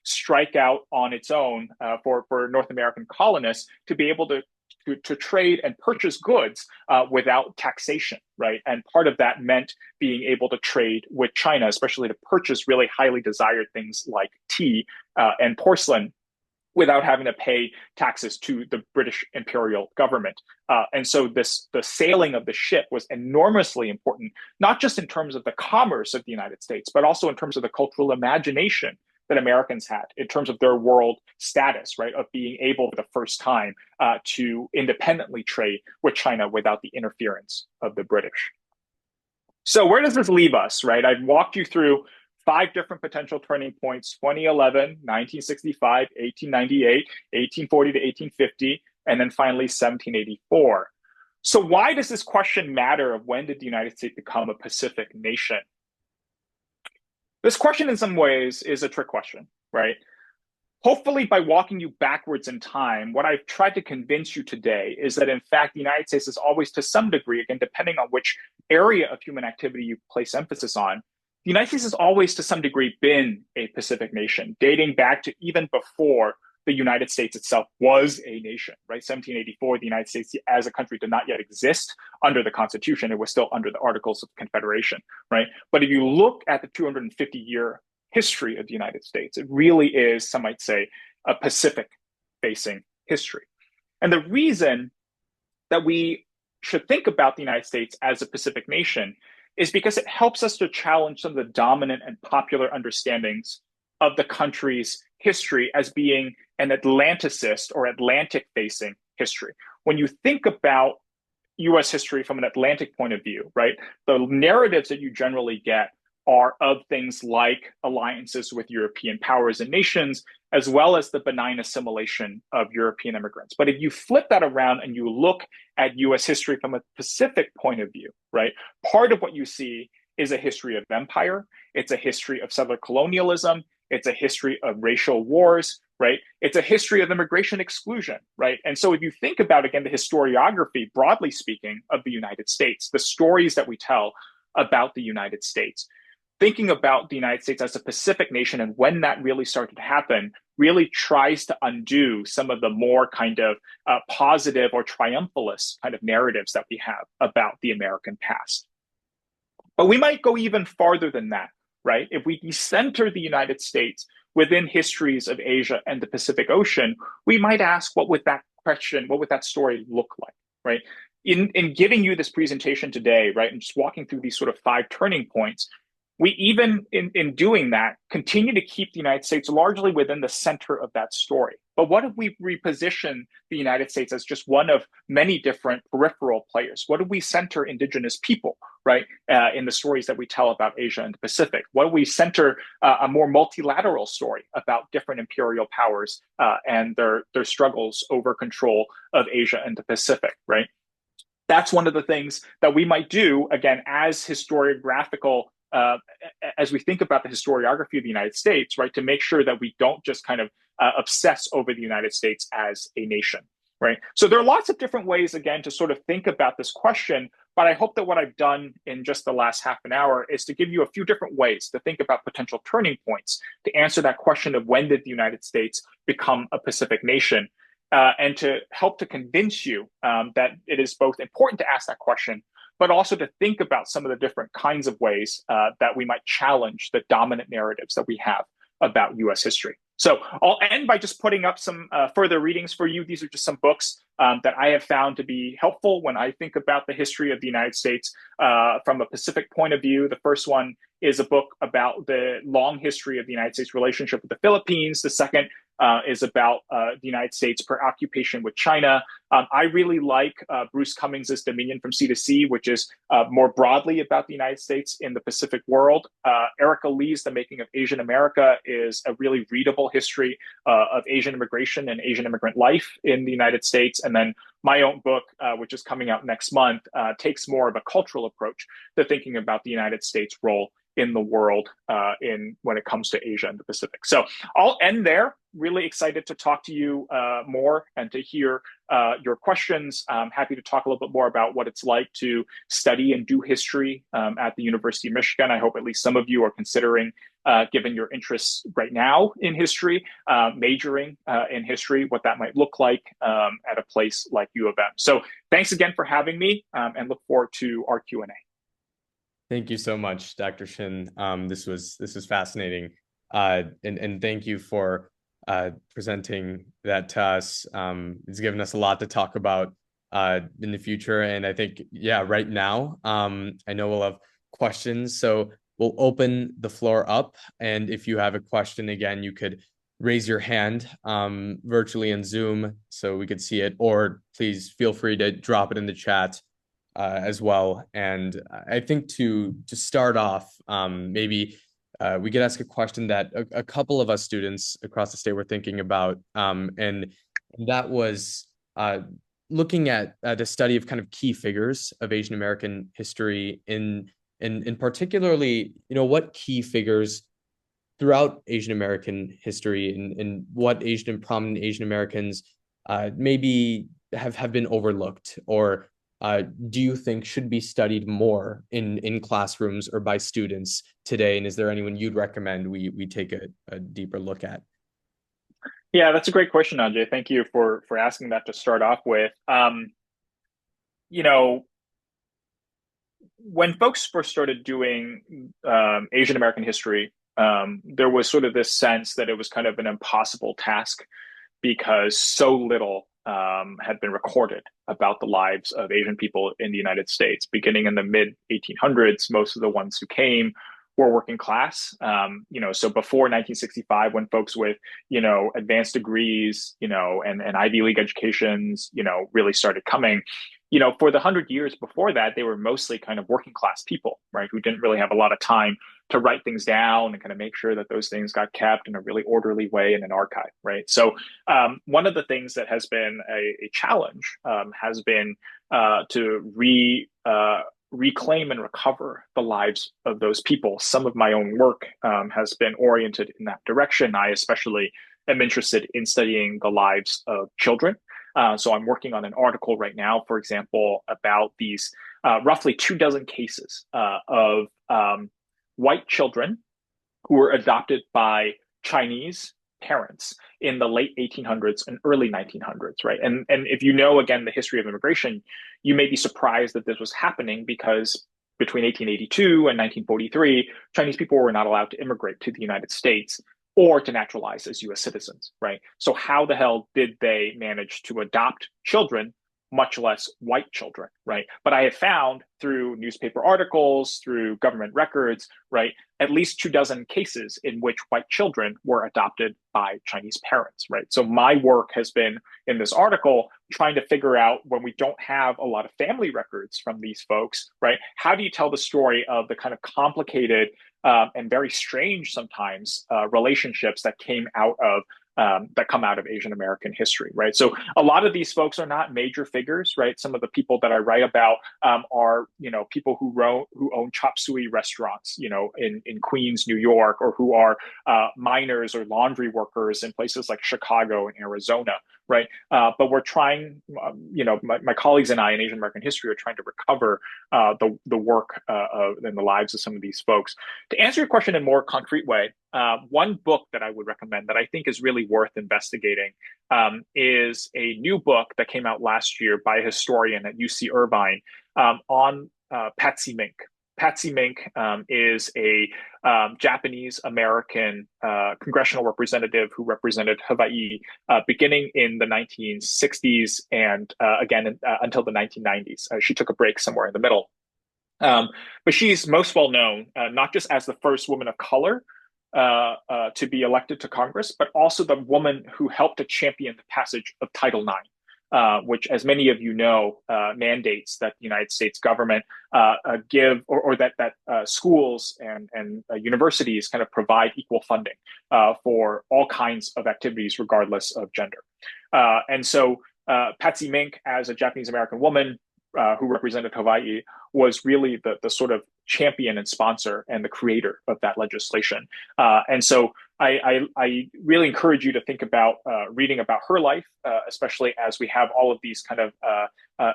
strike out on its own for North American colonists to be able to trade and purchase goods without taxation, right? And part of that meant being able to trade with China, especially to purchase really highly desired things like tea and porcelain without having to pay taxes to the British imperial government. And so the sailing of the ship was enormously important, not just in terms of the commerce of the United States, but also in terms of the cultural imagination that Americans had in terms of their world status, right, of being able for the first time to independently trade with China without the interference of the British. So where does this leave us, right? I've walked you through 5 different potential turning points: 2011, 1965, 1898, 1840 to 1850, and then finally 1784. So why does this question matter of when did the United States become a Pacific nation? This question in some ways is a trick question, right? Hopefully, by walking you backwards in time, what I've tried to convince you today is that, in fact, the United States has always, to some degree, again, depending on which area of human activity you place emphasis on, the United States has always, to some degree, been a Pacific nation, dating back to even before the United States itself was a nation, right? 1784, the United States as a country did not yet exist under the Constitution. It was still under the Articles of Confederation, right? But if you look at the 250-year history of the United States, it really is, some might say, a Pacific-facing history. And the reason that we should think about the United States as a Pacific nation is because it helps us to challenge some of the dominant and popular understandings of the country's history as being an Atlanticist or Atlantic-facing history. When you think about US history from an Atlantic point of view, right, the narratives that you generally get are of things like alliances with European powers and nations, as well as the benign assimilation of European immigrants. But if you flip that around and you look at US history from a Pacific point of view, right, part of what you see is a history of empire. It's a history of settler colonialism. It's a history of racial wars, right? It's a history of immigration exclusion, right? And so if you think about, again, the historiography, broadly speaking, of the United States, the stories that we tell about the United States, thinking about the United States as a Pacific nation and when that really started to happen really tries to undo some of the more kind of positive or triumphalist kind of narratives that we have about the American past. But we might go even farther than that, right? If we decenter the United States within histories of Asia and the Pacific Ocean, we might ask, what would that story look like, right? In giving you this presentation today, right, and just walking through these sort of 5 turning points, we even in doing that continue to keep the United States largely within the center of that story. But what if we reposition the United States as just one of many different peripheral players? What if we center indigenous people, right, in the stories that we tell about Asia and the Pacific? What if we center a more multilateral story about different imperial powers and their struggles over control of Asia and the Pacific, right? That's one of the things that we might do, again, as historiographical, as we think about the historiography of the United States, right, to make sure that we don't just kind of obsess over the United States as a nation, right? So there are lots of different ways, again, to sort of think about this question. But I hope that what I've done in just the last half an hour is to give you a few different ways to think about potential turning points to answer that question of when did the United States become a Pacific nation? And to help to convince you that it is both important to ask that question, but also to think about some of the different kinds of ways that we might challenge the dominant narratives that we have about US history. So I'll end by just putting up some further readings for you. These are just some books that I have found to be helpful when I think about the history of the United States from a Pacific point of view. The first one is a book about the long history of the United States relationship with the Philippines. The second is about the United States preoccupation with China. I really like Bruce Cummings's Dominion from Sea to Sea, which is more broadly about the United States in the Pacific world. Erica Lee's The Making of Asian America is a really readable history of Asian immigration and Asian immigrant life in the United States. And then my own book, which is coming out next month, takes more of a cultural approach to thinking about the United States' role in the world in when it comes to Asia and the Pacific. So I'll end there. Really excited to talk to you more and to hear your questions. I'm happy to talk a little bit more about what it's like to study and do history at the University of Michigan. I hope at least some of you are considering, given your interests right now in history, majoring in history, what that might look like at a place like U of M. So thanks again for having me and look forward to our Q&A. Thank you so much, Dr. Shin. This was fascinating, and thank you for presenting that to us. It's given us a lot to talk about in the future, and I think, yeah, right now, I know we'll have questions, so we'll open the floor up, and if you have a question, again, you could raise your hand virtually in Zoom so we could see it, or please feel free to drop it in the chat as well. And I think to start off, maybe we could ask a question that a couple of us students across the state were thinking about, and that was looking at the study of kind of key figures of Asian American history in particularly, what key figures throughout Asian American history and what prominent Asian Americans maybe have been overlooked, or do you think should be studied more in classrooms or by students today? And is there anyone you'd recommend we take a deeper look at? Yeah, that's a great question, Ajay. Thank you for asking that to start off with. When folks first started doing Asian American history, there was sort of this sense that it was kind of an impossible task because so little had been recorded about the lives of Asian people in the United States. Beginning in the mid 1800s, most of the ones who came were working class. So before 1965, when folks with, advanced degrees, and Ivy League educations, really started coming, for the 100 years before that, they were mostly kind of working class people, right, who didn't really have a lot of time to write things down and kind of make sure that those things got kept in a really orderly way in an archive, right? So one of the things that has been a challenge has been to reclaim and recover the lives of those people. Some of my own work has been oriented in that direction. I especially am interested in studying the lives of children. So I'm working on an article right now, for example, about these roughly 24 cases of white children who were adopted by Chinese parents in the late 1800s and early 1900s, right? And if you know, again, the history of immigration, you may be surprised that this was happening because between 1882 and 1943, Chinese people were not allowed to immigrate to the United States or to naturalize as US citizens, right? So how the hell did they manage to adopt children much less white children, right? But I have found through newspaper articles, through government records, right, at least 24 cases in which white children were adopted by Chinese parents, right? So my work has been in this article trying to figure out, when we don't have a lot of family records from these folks, right, how do you tell the story of the kind of complicated and very strange sometimes relationships that came out of that come out of Asian American history, right? So a lot of these folks are not major figures, right? Some of the people that I write about are, people who own chop suey restaurants, in Queens, New York, or who are miners or laundry workers in places like Chicago and Arizona, right? But we're trying, my colleagues and I in Asian American history are trying to recover the work and the lives of some of these folks. To answer your question in a more concrete way, one book that I would recommend that I think is really worth investigating is a new book that came out last year by a historian at UC Irvine on Patsy Mink. Patsy Mink is a Japanese American congressional representative who represented Hawaii beginning in the 1960s and again until the 1990s. She took a break somewhere in the middle. But she's most well known, not just as the first woman of color to be elected to Congress, but also the woman who helped to champion the passage of Title IX, which, as many of you know, mandates that the United States government give, or that schools and universities kind of provide equal funding for all kinds of activities, regardless of gender. And so Patsy Mink, as a Japanese American woman, who represented Hawaii, was really the sort of champion and sponsor and the creator of that legislation. And so I really encourage you to think about reading about her life, especially as we have all of these kind of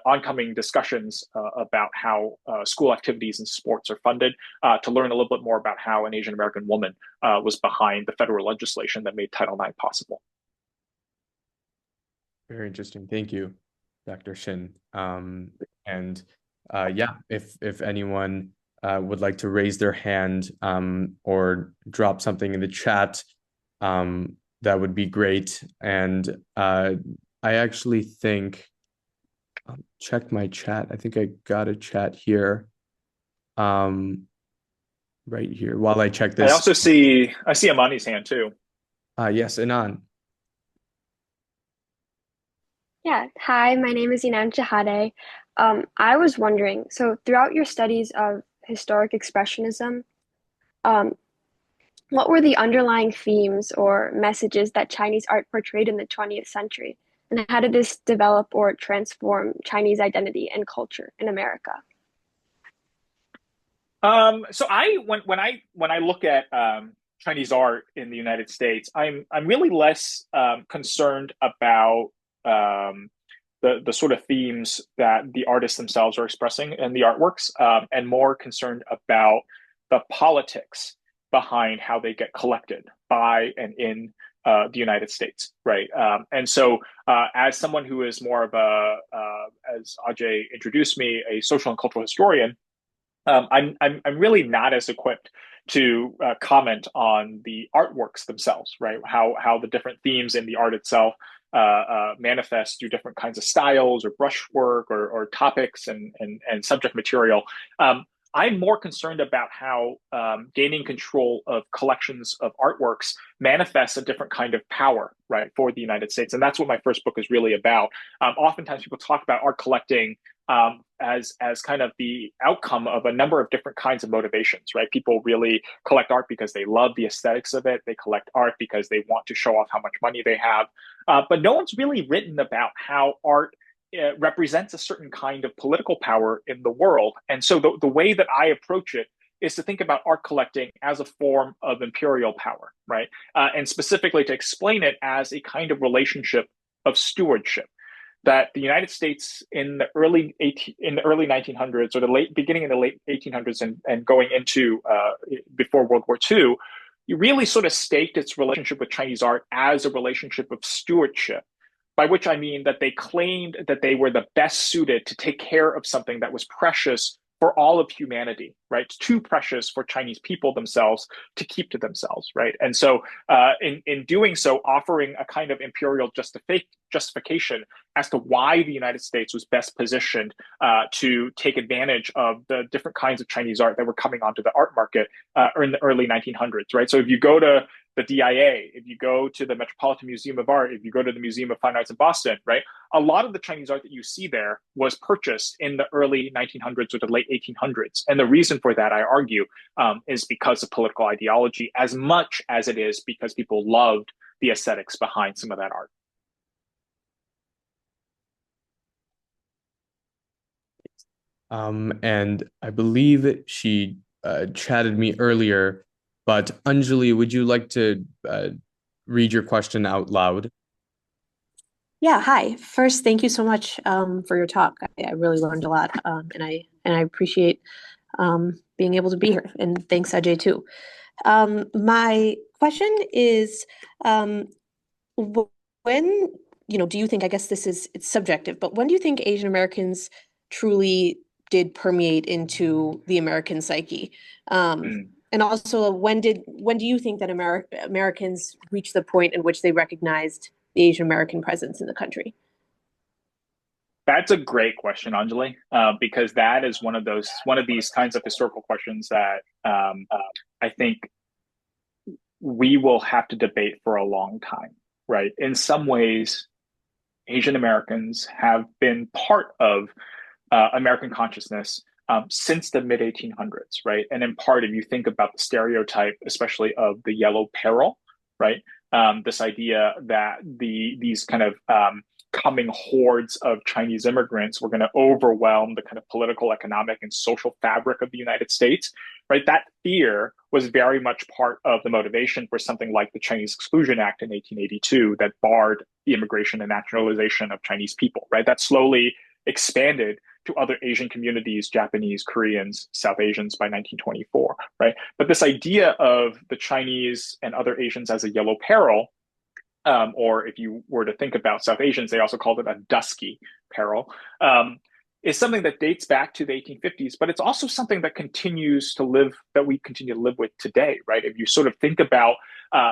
oncoming discussions about how school activities and sports are funded, to learn a little bit more about how an Asian American woman was behind the federal legislation that made Title IX possible. Very interesting. Thank you, Dr. Shin. Yeah, if anyone would like to raise their hand or drop something in the chat, that would be great. And I actually think, check my chat. I think I got a chat here. Right here. While I check this. I see Amani's hand too. Yes, Anan. Yeah, hi, my name is Inan Chahade. I was wondering, so throughout your studies of historic expressionism, what were the underlying themes or messages that Chinese art portrayed in the 20th century? And how did this develop or transform Chinese identity and culture in America? So when I look at Chinese art in the United States, I'm really less concerned about the sort of themes that the artists themselves are expressing in the artworks, and more concerned about the politics behind how they get collected by and in the United States, right? And so, as someone who is more of as Ajay introduced me, a social and cultural historian, I'm really not as equipped to comment on the artworks themselves, right? How the different themes in the art itself manifest through different kinds of styles or brushwork or topics and subject material. I'm more concerned about how gaining control of collections of artworks manifests a different kind of power, right, for the United States. And that's what my first book is really about. Oftentimes people talk about art collecting as kind of the outcome of a number of different kinds of motivations, right? People really collect art because they love the aesthetics of it. They collect art because they want to show off how much money they have. But no one's really written about how art represents a certain kind of political power in the world. And so the way that I approach it is to think about art collecting as a form of imperial power, right? And specifically to explain it as a kind of relationship of stewardship, that the United States in the early 1900s, or the beginning of the late 1800s and going into before World War II, you really sort of staked its relationship with Chinese art as a relationship of stewardship, by which I mean that they claimed that they were the best suited to take care of something that was precious for all of humanity, right? It's too precious for Chinese people themselves to keep to themselves, right? And so, in doing so, offering a kind of imperial justification as to why the United States was best positioned to take advantage of the different kinds of Chinese art that were coming onto the art market in the early 1900s, right? So if you go to the DIA, if you go to the Metropolitan Museum of Art, if you go to the Museum of Fine Arts in Boston, right, a lot of the Chinese art that you see there was purchased in the early 1900s or the late 1800s. And the reason for that, I argue, is because of political ideology as much as it is because people loved the aesthetics behind some of that art. And I believe she chatted me earlier, but Anjali, would you like to read your question out loud? Yeah, hi. First, thank you so much for your talk. I really learned a lot, and I appreciate being able to be here. And thanks, Ajay, too. My question is, when, do you think, I guess it's subjective, but when do you think Asian Americans truly did permeate into the American psyche? Mm. And also, when do you think that Americans reached the point in which they recognized the Asian American presence in the country? That's a great question, Anjali, because that is one of these kinds of historical questions that I think we will have to debate for a long time, right? In some ways, Asian Americans have been part of American consciousness since the mid 1800s, right? And in part, if you think about the stereotype, especially of the yellow peril, right? This idea that these kind of coming hordes of Chinese immigrants were going to overwhelm the kind of political, economic, and social fabric of the United States, right? That fear was very much part of the motivation for something like the Chinese Exclusion Act in 1882 that barred the immigration and naturalization of Chinese people, right? That slowly expanded to other Asian communities, Japanese, Koreans, South Asians by 1924, right? But this idea of the Chinese and other Asians as a yellow peril, or if you were to think about South Asians, they also called it a dusky peril, is something that dates back to the 1850s, but it's also something that we continue to live with today, right? If you sort of think about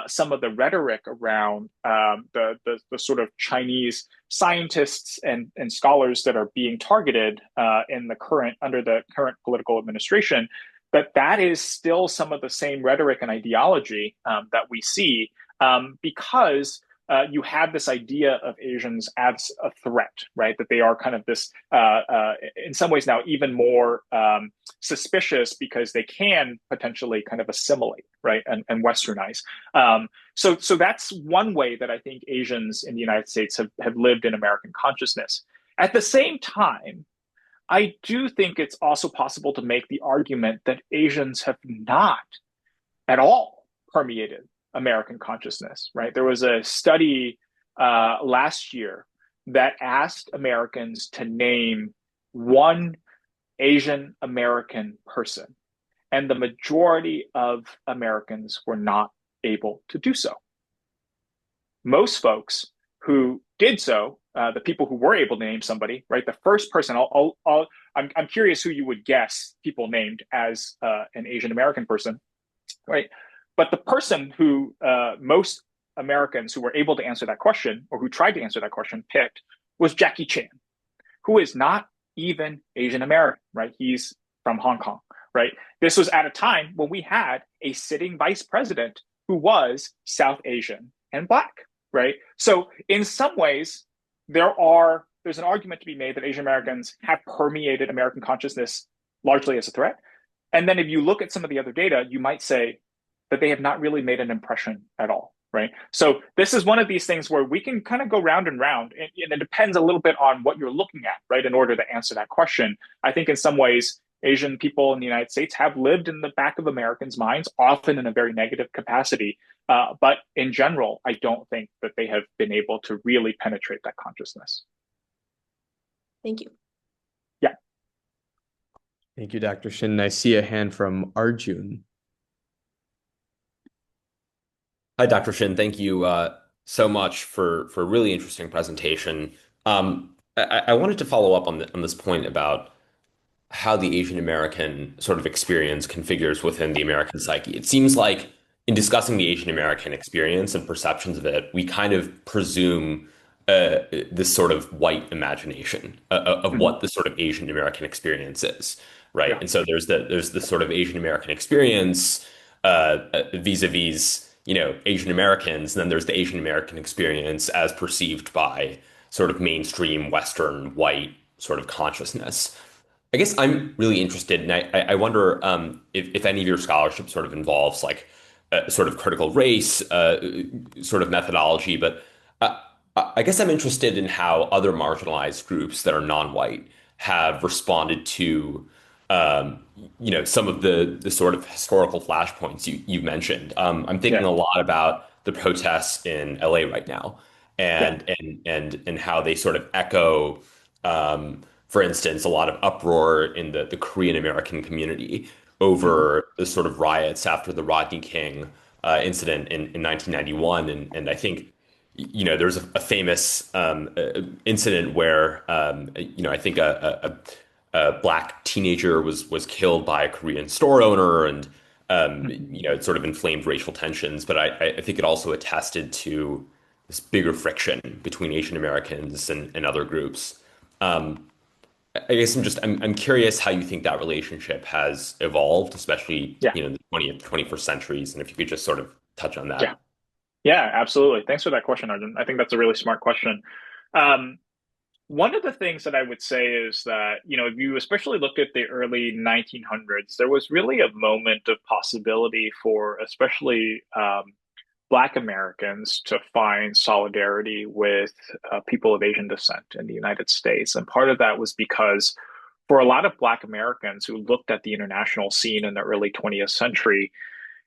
some of the rhetoric around the sort of Chinese scientists and scholars that are being targeted under the current political administration, that is still some of the same rhetoric and ideology that we see because you have this idea of Asians as a threat, right? That they are kind of this, in some ways now, even more suspicious because they can potentially kind of assimilate, right, and Westernize. So that's one way that I think Asians in the United States have lived in American consciousness. At the same time, I do think it's also possible to make the argument that Asians have not at all permeated American consciousness, right? There was a study last year that asked Americans to name one Asian American person, and the majority of Americans were not able to do so. Most folks who did so, the people who were able to name somebody, right? The first person, I'm curious who you would guess people named as an Asian American person, right? But the person who most Americans who were able to answer that question or who tried to answer that question picked was Jackie Chan, who is not even Asian American, right? He's from Hong Kong, right? This was at a time when we had a sitting vice president who was South Asian and Black, right? So in some ways, there's an argument to be made that Asian Americans have permeated American consciousness largely as a threat. And then if you look at some of the other data, you might say that they have not really made an impression at all, right? So this is one of these things where we can kind of go round and round, and it depends a little bit on what you're looking at, right, in order to answer that question. I think in some ways, Asian people in the United States have lived in the back of Americans' minds, often in a very negative capacity. But in general, I don't think that they have been able to really penetrate that consciousness. Thank you. Yeah. Thank you, Dr. Shin. I see a hand from Arjun. Hi, Dr. Shin. Thank you so much for a really interesting presentation. I wanted to follow up on this point about how the Asian American sort of experience configures within the American psyche. It seems like in discussing the Asian American experience and perceptions of it, we kind of presume this sort of white imagination of Mhm. what the sort of Asian American experience is, right? Yeah. And so there's the sort of Asian American experience vis-a-vis, Asian Americans, and then there's the Asian American experience as perceived by sort of mainstream Western white sort of consciousness. I guess I'm really interested, and I wonder if any of your scholarship sort of involves like sort of critical race sort of methodology, but uh, I guess I'm interested in how other marginalized groups that are non-white have responded to um, some of the sort of historical flashpoints you've mentioned. I'm thinking Yeah. a lot about the protests in LA right now, Yeah. and how they sort of echo. For instance, a lot of uproar in the Korean American community Mhm. over the sort of riots after the Rodney King incident in 1991. And I think, there's a famous incident where, I think a black teenager was killed by a Korean store owner, and Mhm. it sort of inflamed racial tensions. But I think it also attested to this bigger friction between Asian Americans and other groups. Um, I guess I'm curious how you think that relationship has evolved, especially, Yeah. the 20th, 21st centuries, and if you could just sort of touch on Yeah. that. Yeah, absolutely. Thanks for that question, Arjun. I think that's a really smart question. Um, One of the things that I would say is that, if you especially look at the early 1900s, there was really a moment of possibility for especially Black Americans to find solidarity with people of Asian descent in the United States. And part of that was because for a lot of Black Americans who looked at the international scene in the early 20th century,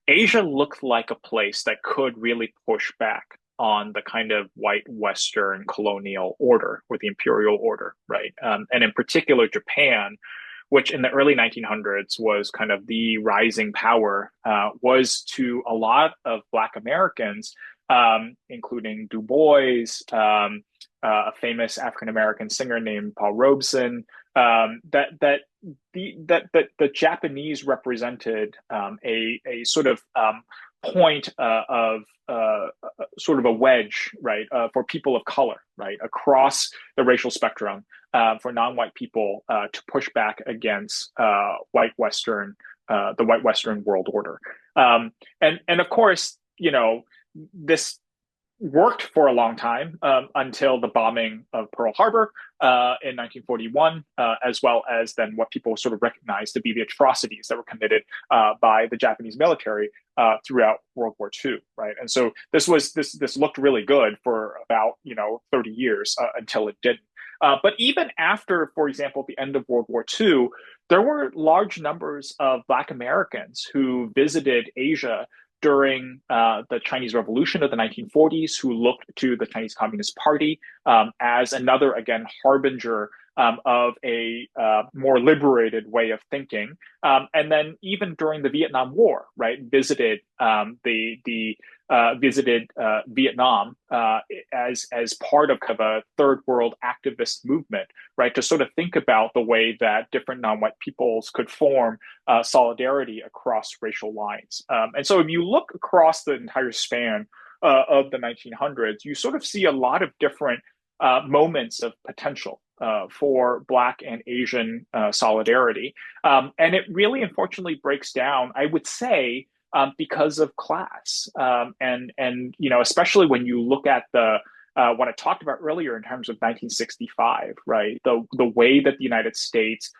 Asia looked like a place that could really push back on the kind of white Western colonial order or the imperial order, right? And in particular, Japan, which in the early 1900s was kind of the rising power, was to a lot of Black Americans, including Du Bois, a famous African American singer named Paul Robeson, that the Japanese represented a sort of point of sort of a wedge, right, for people of color, right, across the racial spectrum, for non-white people to push back against the white Western world order, and of course, this worked for a long time until the bombing of Pearl Harbor in 1941, as well as then what people sort of recognized to be the atrocities that were committed by the Japanese military throughout World War II, right? And so this looked really good for about 30 years until it didn't. But even after, for example, the end of World War II, there were large numbers of Black Americans who visited Asia during the Chinese Revolution of the 1940s, who looked to the Chinese Communist Party as another, again, harbinger of a more liberated way of thinking. And then even during the Vietnam War, right, visited Vietnam as part of a third world activist movement, right, to sort of think about the way that different non-white peoples could form solidarity across racial lines. And so if you look across the entire span of the 1900s, you sort of see a lot of different moments of potential for Black and Asian solidarity. And it really, unfortunately, breaks down, I would say, because of class. And especially when you look at the what I talked about earlier in terms of 1965, right? The way that the United States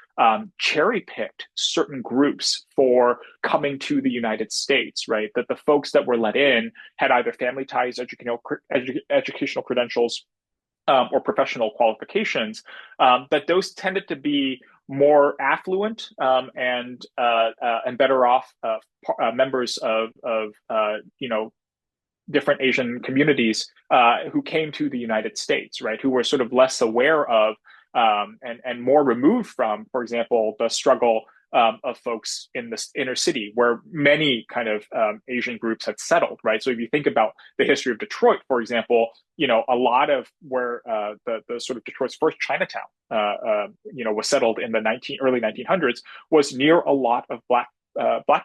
cherry picked certain groups for coming to the United States, right? That the folks that were let in had either family ties, educational credentials, or professional qualifications, that those tended to be more affluent and better off members of different Asian communities who came to the United States, right? Who were sort of less aware of and more removed from, for example, the struggle of folks in this inner city where many kind of Asian groups had settled, right? So if you think about the history of Detroit, for example, a lot of where the sort of Detroit's first Chinatown, was settled in the early 1900s was near a lot of Black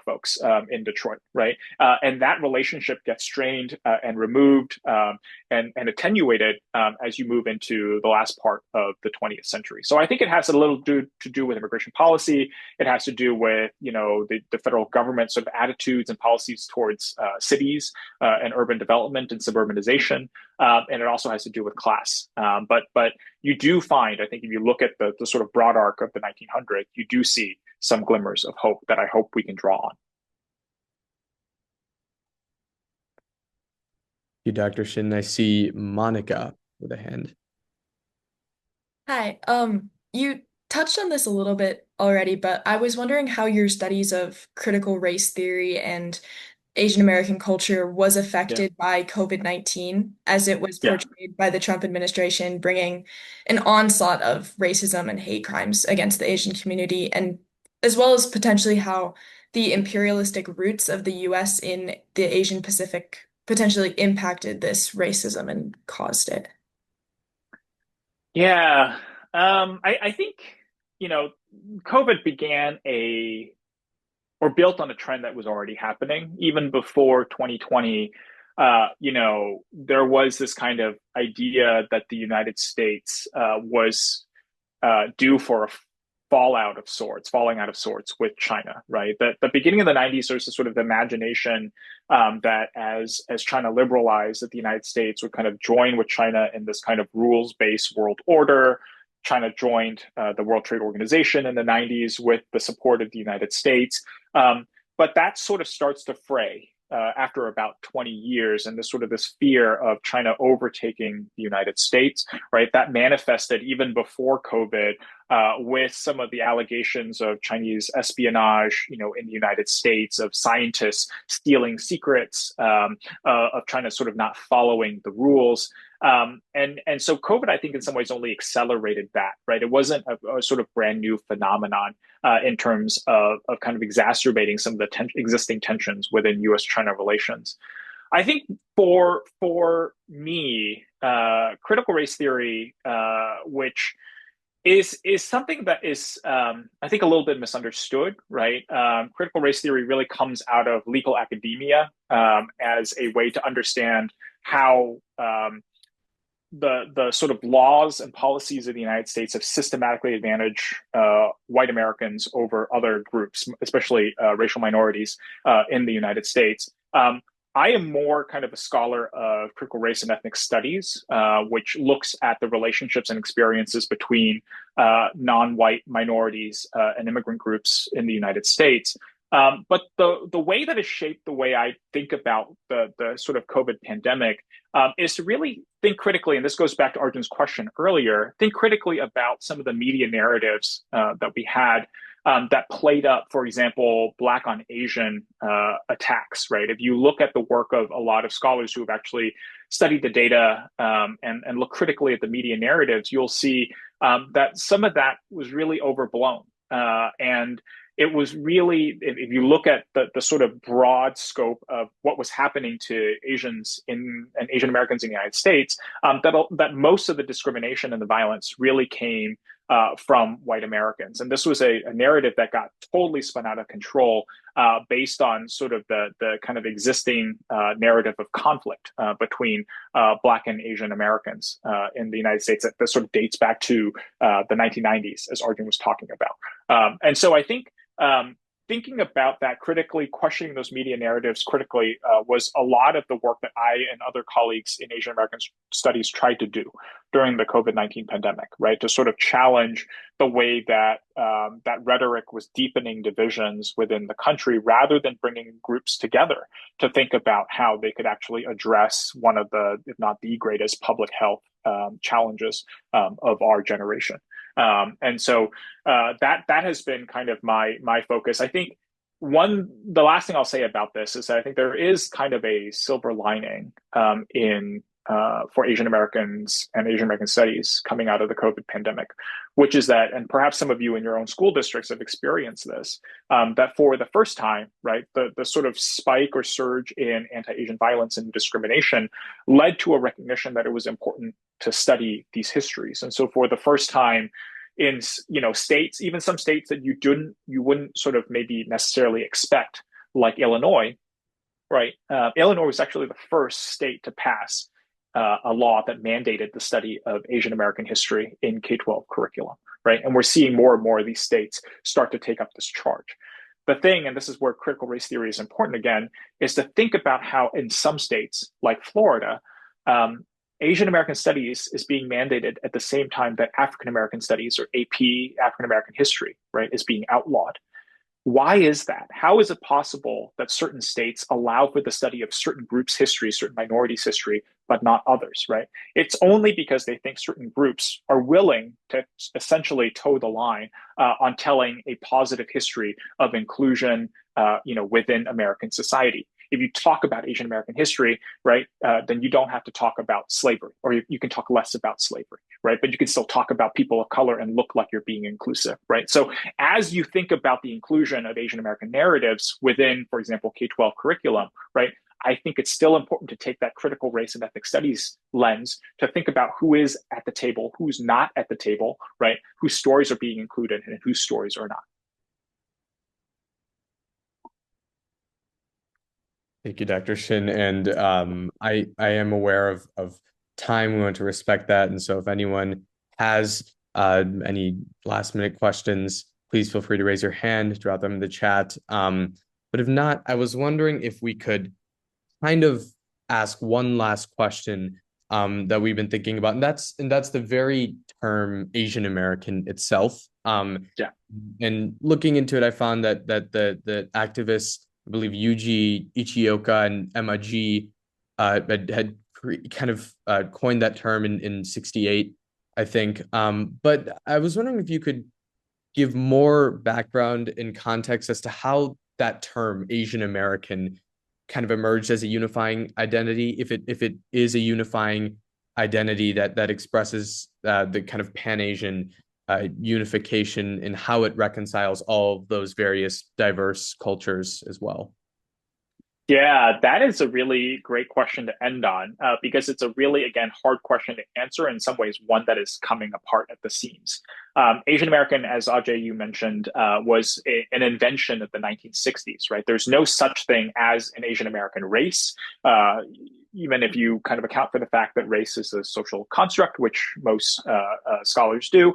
folks in Detroit, right? And that relationship gets strained and removed and attenuated as you move into the last part of the 20th century. So I think it has a little to do with immigration policy. It has to do with the federal government sort of attitudes and policies towards cities and urban development and suburbanization, and it also has to do with class. But you do find, I think, if you look at the sort of broad arc of the 1900s, you do see some glimmers of hope that I hope we can draw on. You, Dr. Shin. I see Monica with a hand. Hi. You touched on this a little bit already, but I was wondering how your studies of critical race theory and Asian American culture was affected by COVID-19 as it was portrayed by the Trump administration, bringing an onslaught of racism and hate crimes against the Asian community, and as well as potentially how the imperialistic roots of the US in the Asian Pacific potentially impacted this racism and caused it. Yeah. I think, COVID built on a trend that was already happening even before 2020. There was this kind of idea that the United States was due for a falling out of sorts with China, right? The beginning of the 90s, there's this sort of imagination that as China liberalized, that the United States would kind of join with China in this kind of rules-based world order. China joined the World Trade Organization in the 90s with the support of the United States. But that sort of starts to fray after about 20 years, and this fear of China overtaking the United States, right? That manifested even before COVID with some of the allegations of Chinese espionage, in the United States, of scientists stealing secrets, of China sort of not following the rules. And so COVID, I think, in some ways only accelerated that, right? It wasn't a sort of brand new phenomenon in terms of kind of exacerbating some of the existing tensions within U.S.-China relations. I think for me, critical race theory, which is something that is, I think, a little bit misunderstood, right? Critical race theory really comes out of legal academia as a way to understand how the sort of laws and policies of the United States have systematically advantaged white Americans over other groups, especially racial minorities in the United States. I am more kind of a scholar of critical race and ethnic studies, which looks at the relationships and experiences between non-white minorities and immigrant groups in the United States. But the way that has shaped the way I think about the sort of COVID pandemic is to really think critically, and this goes back to Arjun's question earlier, think critically about some of the media narratives that we had that played up, for example, Black on Asian attacks, right? If you look at the work of a lot of scholars who have actually studied the data and look critically at the media narratives, you'll see that some of that was really overblown. And it was really, if you look at the sort of broad scope of what was happening to Asians and Asian Americans in the United States, that most of the discrimination and the violence really came from white Americans. And this was a narrative that got totally spun out of control based on sort of the kind of existing narrative of conflict between Black and Asian Americans in the United States that sort of dates back to the 1990s, as Arjun was talking about. And so I think thinking about that critically, questioning those media narratives critically was a lot of the work that I and other colleagues in Asian American studies tried to do during the COVID-19 pandemic, right? To sort of challenge the way that that rhetoric was deepening divisions within the country rather than bringing groups together to think about how they could actually address one of the, if not the greatest public health challenges of our generation. And so that has been kind of my focus. I think the last thing I'll say about this is that I think there is kind of a silver lining in for Asian Americans and Asian American studies coming out of the COVID pandemic, which is that, and perhaps some of you in your own school districts have experienced this, that for the first time, right, the sort of spike or surge in anti-Asian violence and discrimination led to a recognition that it was important to study these histories. And so for the first time in, states, even some states that you wouldn't sort of maybe necessarily expect, like Illinois, right? Illinois was actually the first state to pass a law that mandated the study of Asian American history in K-12 curriculum, right? And we're seeing more and more of these states start to take up this charge. The thing, and this is where critical race theory is important again, is to think about how in some states, like Florida, Asian American studies is being mandated at the same time that African American studies, or AP, African American history, right, is being outlawed. Why is that? How is it possible that certain states allow for the study of certain groups' history, certain minorities' history, but not others, right? It's only because they think certain groups are willing to essentially toe the line on telling a positive history of inclusion, within American society. If you talk about Asian American history, right, then you don't have to talk about slavery, or you can talk less about slavery, right? But you can still talk about people of color and look like you're being inclusive, right? So as you think about the inclusion of Asian American narratives within, for example, K-12 curriculum, right, I think it's still important to take that critical race and ethnic studies lens to think about who is at the table, who's not at the table, right? Whose stories are being included and whose stories are not. Thank you, Dr. Shin. And I am aware of time. We want to respect that. And so if anyone has any last minute questions, please feel free to raise your hand, drop them in the chat. But if not, I was wondering if we could kind of ask one last question that we've been thinking about. And that's the very term Asian American itself. Yeah. And looking into it, I found that the activists, I believe Yuji Ichioka and Emma G had kind of coined that term in 68, I think. But I was wondering if you could give more background and context as to how that term Asian American kind of emerged as a unifying identity, if it is a unifying identity that expresses the kind of Pan-Asian unification, and how it reconciles all of those various diverse cultures as well. Yeah, that is a really great question to end on, because it's a really, again, hard question to answer. In some ways, one that is coming apart at the seams. Asian American, as Ajay, you mentioned, was an invention of the 1960s, right? There's no such thing as an Asian American race, even if you kind of account for the fact that race is a social construct, which most scholars do.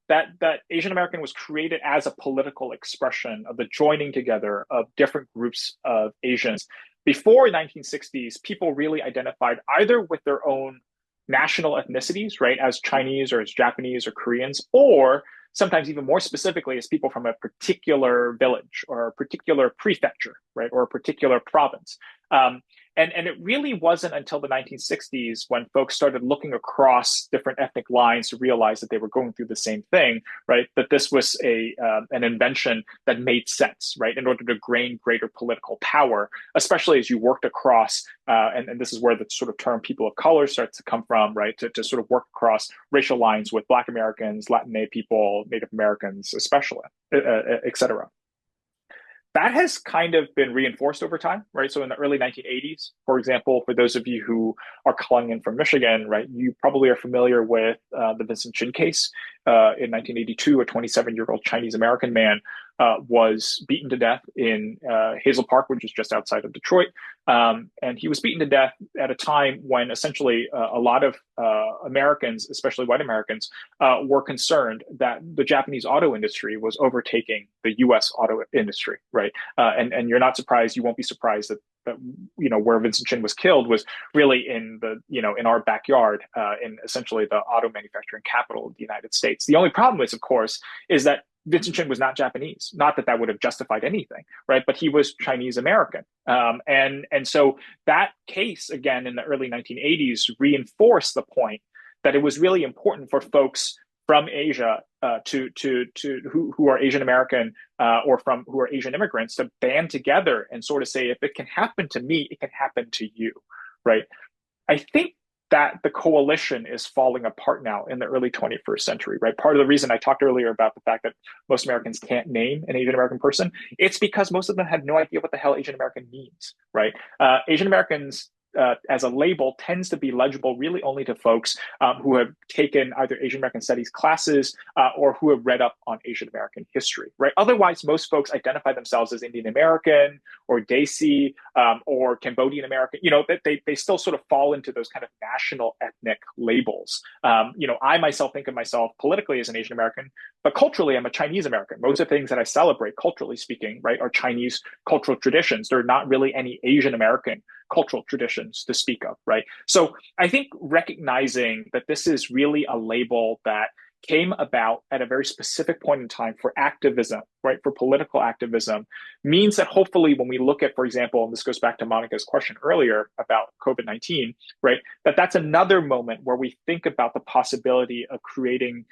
That Asian American was created as a political expression of the joining together of different groups of Asians. Before 1960s, people really identified either with their own national ethnicities, right, as Chinese or as Japanese or Koreans, or sometimes even more specifically as people from a particular village or a particular prefecture, right, or a particular province. And it really wasn't until the 1960s when folks started looking across different ethnic lines to realize that they were going through the same thing, right? That this was an invention that made sense, right? In order to gain greater political power, especially as you worked across, and this is where the sort of term people of color starts to come from, right? To sort of work across racial lines with Black Americans, Latinx people, Native Americans, especially, et cetera. That has kind of been reinforced over time, right? So in the early 1980s, for example, for those of you who are calling in from Michigan, right, you probably are familiar with the Vincent Shin case. In 1982, a 27-year-old Chinese American man was beaten to death in Hazel Park, which is just outside of Detroit. And he was beaten to death at a time when essentially a lot of Americans, especially white Americans, were concerned that the Japanese auto industry was overtaking the U.S. auto industry, right? And you're not surprised, you won't be surprised that where Vincent Chin was killed was really in in our backyard, in essentially the auto manufacturing capital of the United States. The only problem is, of course, is that Vincent Chin was not Japanese. Not that that would have justified anything, right? But he was Chinese American, and so that case again in the early 1980s reinforced the point that it was really important for folks from Asia who are Asian American or who are Asian immigrants to band together and sort of say, if it can happen to me, it can happen to you, right? I think that the coalition is falling apart now in the early 21st century, right? Part of the reason I talked earlier about the fact that most Americans can't name an Asian American person, it's because most of them have no idea what the hell Asian American means, right? Asian Americans as a label tends to be legible really only to folks who have taken either Asian American studies classes or who have read up on Asian American history, right? Otherwise, most folks identify themselves as Indian American or Desi or Cambodian American. You know, they still sort of fall into those kind of national ethnic labels. You know, I myself think of myself politically as an Asian American, but culturally, I'm a Chinese American. Most of the things that I celebrate, culturally speaking, right, are Chinese cultural traditions. There are not really any Asian American cultural traditions to speak of, right? So I think recognizing that this is really a label that came about at a very specific point in time for activism, right, for political activism, means that hopefully when we look at, for example, and this goes back to Monica's question earlier about COVID-19, right, that's another moment where we think about the possibility of creating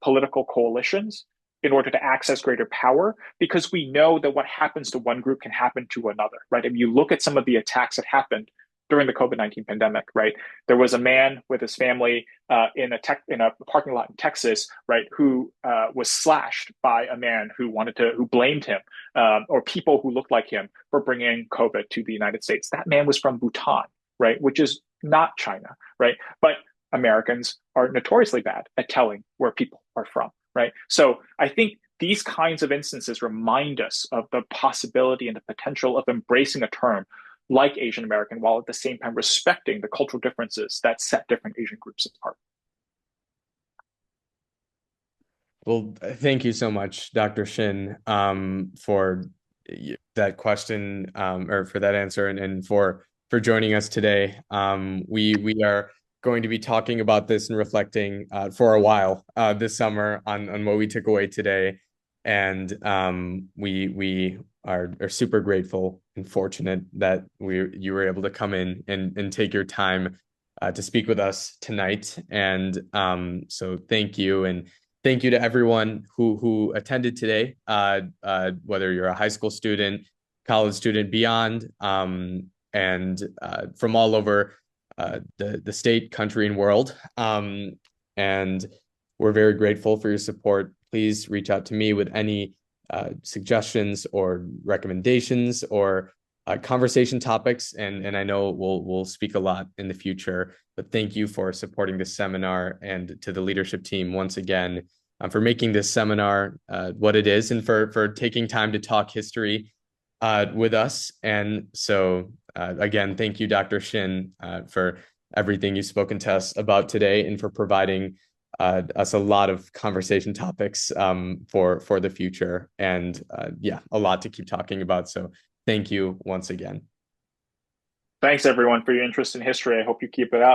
political coalitions in order to access greater power, because we know that what happens to one group can happen to another, right? If you look at some of the attacks that happened during the COVID-19 pandemic, right? There was a man with his family in a parking lot in Texas, right, who was slashed by a man who blamed him or people who looked like him for bringing COVID to the United States. That man was from Bhutan, right, which is not China, right? But Americans are notoriously bad at telling where people are from, right? So I think these kinds of instances remind us of the possibility and the potential of embracing a term like Asian American, while at the same time respecting the cultural differences that set different Asian groups apart. Well, thank you so much, Dr. Shin, for that question, or for that answer, and for joining us today. We are going to be talking about this and reflecting for a while this summer on what we took away today, and we are super grateful and fortunate that you were able to come in and take your time to speak with us tonight. And so thank you, and thank you to everyone who attended today, whether you're a high school student, college student, beyond, and from all over the state, country, and world. And we're very grateful for your support. Please reach out to me with any suggestions or recommendations or conversation topics, and I know we'll speak a lot in the future. But thank you for supporting this seminar, and to the leadership team once again for making this seminar what it is, and for taking time to talk history with us. And so again, thank you, Dr. Shin, for everything you've spoken to us about today, and for providing us a lot of conversation topics for the future, and yeah, a lot to keep talking about. So thank you once again. Thanks, everyone, for your interest in history. I hope you keep it up.